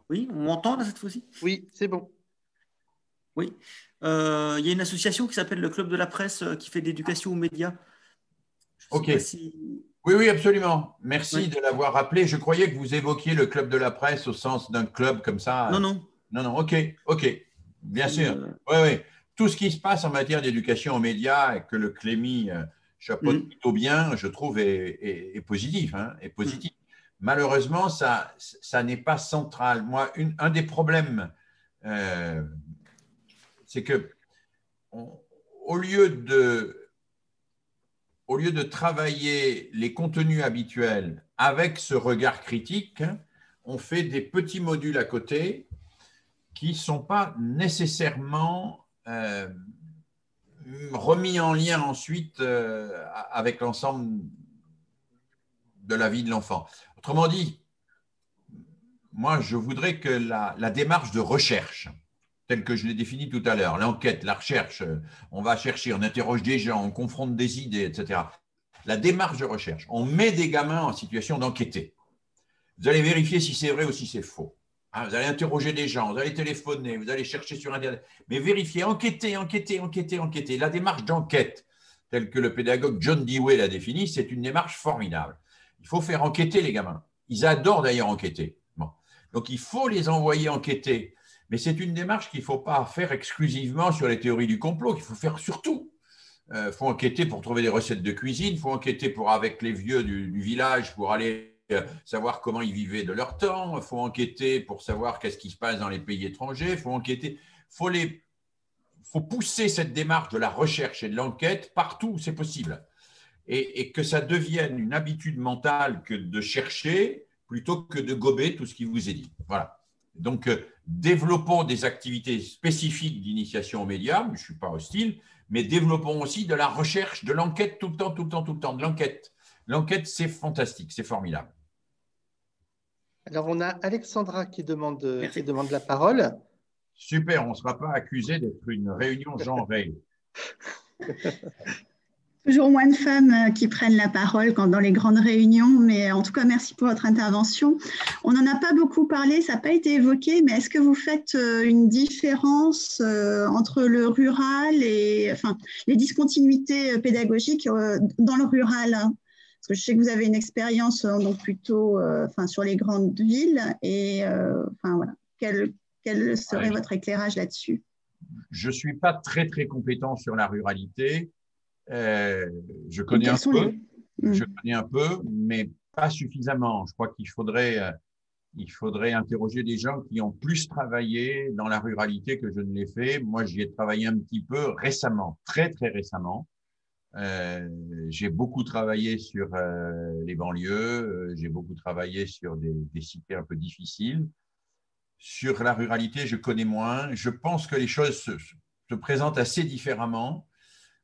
Oui, on m'entend là cette fois-ci? Oui, c'est bon. Oui. Il y a une association qui s'appelle le Club de la presse qui fait de l'éducation aux médias. Je sais Ok. pas si... Oui, oui, absolument. Merci Oui. de l'avoir rappelé. Je croyais que vous évoquiez le club de la presse au sens d'un club comme ça. Non, non. Non, non, ok, ok. Bien sûr. Une- Oui, oui. Tout ce qui se passe en matière d'éducation aux médias et que le Clémy chapeaute plutôt bien, je trouve, est positif. Hein, est positif. Malheureusement, ça n'est pas central. Moi, un des problèmes, c'est que au lieu de travailler les contenus habituels avec ce regard critique, on fait des petits modules à côté qui ne sont pas nécessairement remis en lien ensuite avec l'ensemble de la vie de l'enfant. Autrement dit, moi, je voudrais que la démarche de recherche, telle que je l'ai définie tout à l'heure, l'enquête, la recherche, on va chercher, on interroge des gens, on confronte des idées, etc. La démarche de recherche, on met des gamins en situation d'enquêter. Vous allez vérifier si c'est vrai ou si c'est faux. Hein, vous allez interroger des gens, vous allez téléphoner, vous allez chercher sur Internet. Mais vérifier, enquêter. La démarche d'enquête, telle que le pédagogue John Dewey l'a définie, c'est une démarche formidable. Il faut faire enquêter les gamins. Ils adorent d'ailleurs enquêter. Bon. Donc, il faut les envoyer enquêter. Mais c'est une démarche qu'il ne faut pas faire exclusivement sur les théories du complot, qu'il faut faire sur tout. Il faut enquêter pour trouver des recettes de cuisine, il faut enquêter avec les vieux du village pour aller savoir comment ils vivaient de leur temps, il faut enquêter pour savoir qu'est-ce qui se passe dans les pays étrangers, il faut enquêter, faut pousser cette démarche de la recherche et de l'enquête partout où c'est possible. Et que ça devienne une habitude mentale que de chercher plutôt que de gober tout ce qui vous est dit. Voilà. Donc, développons des activités spécifiques d'initiation aux médias, je ne suis pas hostile, mais développons aussi de la recherche, de l'enquête tout le temps, de l'enquête. L'enquête, c'est fantastique, c'est formidable. Alors, on a Alexandra qui demande la parole. Super, on ne sera pas accusé d'être une réunion genrée. Toujours moins de femmes qui prennent la parole dans les grandes réunions, mais en tout cas, merci pour votre intervention. On n'en a pas beaucoup parlé, ça n'a pas été évoqué, mais est-ce que vous faites une différence entre le rural et les discontinuités pédagogiques dans le rural? Parce que je sais que vous avez une expérience donc plutôt sur les grandes villes, et voilà. Quel serait votre éclairage là-dessus? Je ne suis pas très, très compétent sur la ruralité. Je connais un peu, mais pas suffisamment. Je crois qu'il faudrait interroger des gens qui ont plus travaillé dans la ruralité que je ne l'ai fait. Moi, j'y ai travaillé un petit peu récemment, très, très récemment. J'ai beaucoup travaillé sur les banlieues, j'ai beaucoup travaillé sur des cités un peu difficiles. Sur la ruralité, je connais moins. Je pense que les choses se présentent assez différemment.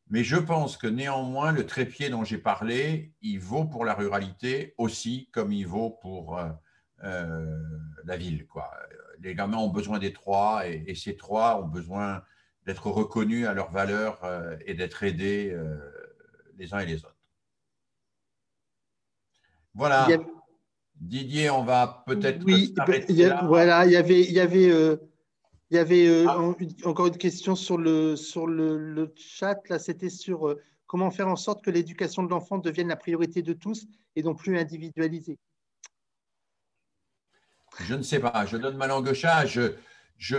Mais je pense que néanmoins, le trépied dont j'ai parlé, il vaut pour la ruralité aussi comme il vaut pour la ville, quoi. Les gamins ont besoin des trois et ces trois ont besoin d'être reconnus à leur valeur et d'être aidés les uns et les autres. Voilà. Didier, on va peut-être s'arrêter là. Voilà, il y avait encore une question sur le chat. Là, c'était sur comment faire en sorte que l'éducation de l'enfant devienne la priorité de tous et non plus individualisée. Je ne sais pas. Je donne ma langue au chat. Je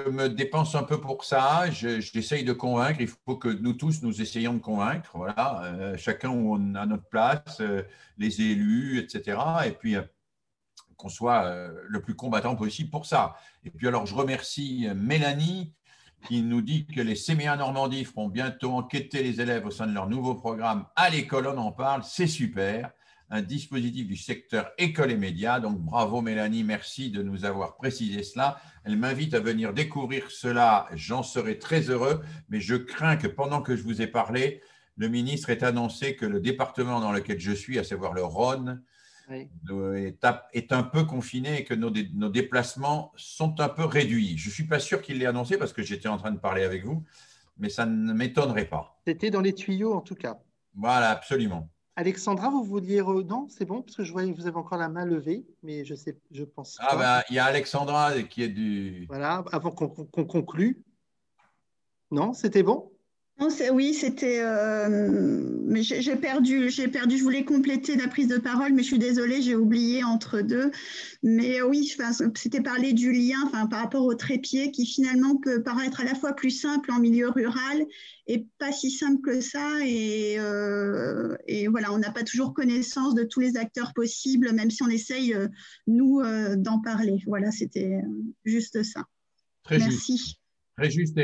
me dépense un peu pour ça. J'essaye de convaincre. Il faut que nous tous, nous essayions de convaincre. Voilà. Chacun où on a notre place, les élus, etc. Et puis, qu'on soit le plus combattant possible pour ça. Et puis alors, je remercie Mélanie qui nous dit que les CMEA Normandie feront bientôt enquêter les élèves au sein de leur nouveau programme À l'école, on en parle. C'est super. Un dispositif du secteur école et médias. Donc, bravo Mélanie, merci de nous avoir précisé cela. Elle m'invite à venir découvrir cela. J'en serai très heureux, mais je crains que pendant que je vous ai parlé, le ministre ait annoncé que le département dans lequel je suis, à savoir le Rhône, est un peu confiné et que nos déplacements sont un peu réduits. Je ne suis pas sûr qu'il l'ait annoncé parce que j'étais en train de parler avec vous, mais ça ne m'étonnerait pas. C'était dans les tuyaux en tout cas. Voilà, absolument. Alexandra, vous vouliez… Non, c'est bon, parce que je voyais que vous avez encore la main levée, mais je pense Ah pas. ben, il y a Alexandra qui est du… Voilà, avant qu'on conclue. Non, c'était bon? Non, oui, c'était. Mais j'ai perdu. Je voulais compléter la prise de parole, mais je suis désolée, j'ai oublié entre deux. Mais oui, c'était parler du lien, par rapport au trépied, qui finalement peut paraître à la fois plus simple en milieu rural et pas si simple que ça. Et voilà, on n'a pas toujours connaissance de tous les acteurs possibles, même si on essaye nous d'en parler. Voilà, c'était juste ça. Très Merci. Juste. Très juste.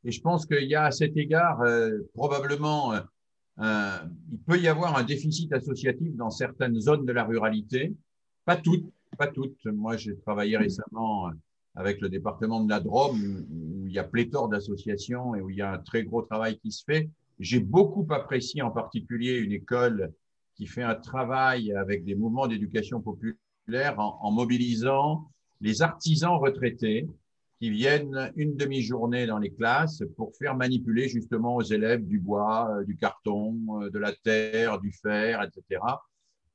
Et je pense qu'il y a à cet égard probablement, il peut y avoir un déficit associatif dans certaines zones de la ruralité. Pas toutes, pas toutes. Moi, j'ai travaillé récemment avec le département de la Drôme où il y a pléthore d'associations et où il y a un très gros travail qui se fait. J'ai beaucoup apprécié en particulier une école qui fait un travail avec des mouvements d'éducation populaire en mobilisant les artisans retraités qui viennent une demi-journée dans les classes pour faire manipuler justement aux élèves du bois, du carton, de la terre, du fer, etc.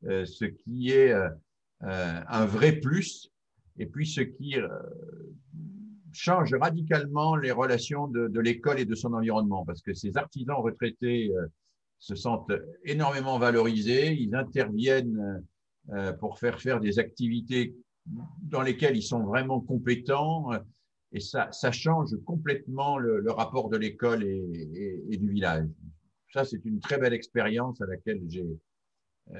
Ce qui est un vrai plus et puis ce qui change radicalement les relations de l'école et de son environnement parce que ces artisans retraités se sentent énormément valorisés, ils interviennent pour faire des activités dans lesquelles ils sont vraiment compétents. Et ça change complètement le rapport de l'école et du village. Ça, c'est une très belle expérience à laquelle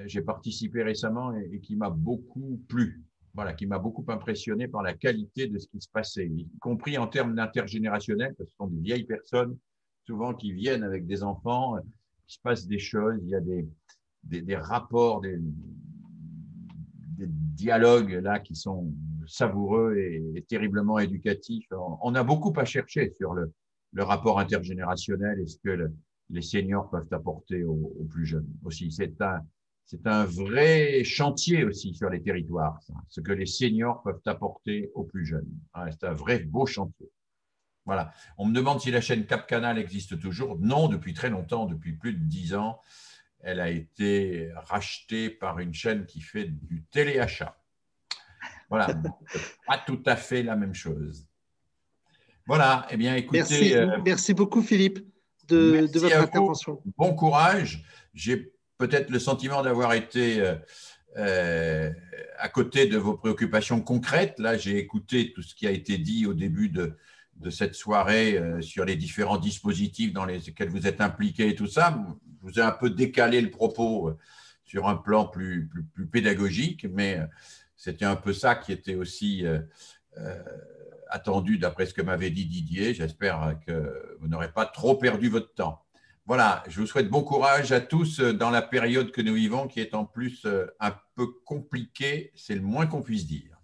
j'ai participé récemment et qui m'a beaucoup plu. Voilà, qui m'a beaucoup impressionné par la qualité de ce qui se passait, y compris en termes d'intergénérationnel, parce que ce sont des vieilles personnes, souvent qui viennent avec des enfants, il se passe des choses, il y a des rapports, des dialogues là qui sont savoureux et terriblement éducatifs. On a beaucoup à chercher sur le rapport intergénérationnel et ce que les seniors peuvent apporter aux plus jeunes aussi. C'est un vrai chantier aussi sur les territoires, ça, ce que les seniors peuvent apporter aux plus jeunes. C'est un vrai beau chantier. Voilà. On me demande si la chaîne Cap Canal existe toujours. Non, depuis très longtemps, depuis plus de 10 ans. Elle a été rachetée par une chaîne qui fait du téléachat. Voilà, pas tout à fait la même chose. Voilà, eh bien écoutez… Merci beaucoup Philippe de votre intervention. Bon courage. J'ai peut-être le sentiment d'avoir été à côté de vos préoccupations concrètes. Là, j'ai écouté tout ce qui a été dit au début de cette soirée sur les différents dispositifs dans lesquels vous êtes impliqués et tout ça. Je vous ai un peu décalé le propos sur un plan plus pédagogique, mais c'était un peu ça qui était aussi attendu d'après ce que m'avait dit Didier. J'espère que vous n'aurez pas trop perdu votre temps. Voilà, je vous souhaite bon courage à tous dans la période que nous vivons, qui est en plus un peu compliquée, c'est le moins qu'on puisse dire.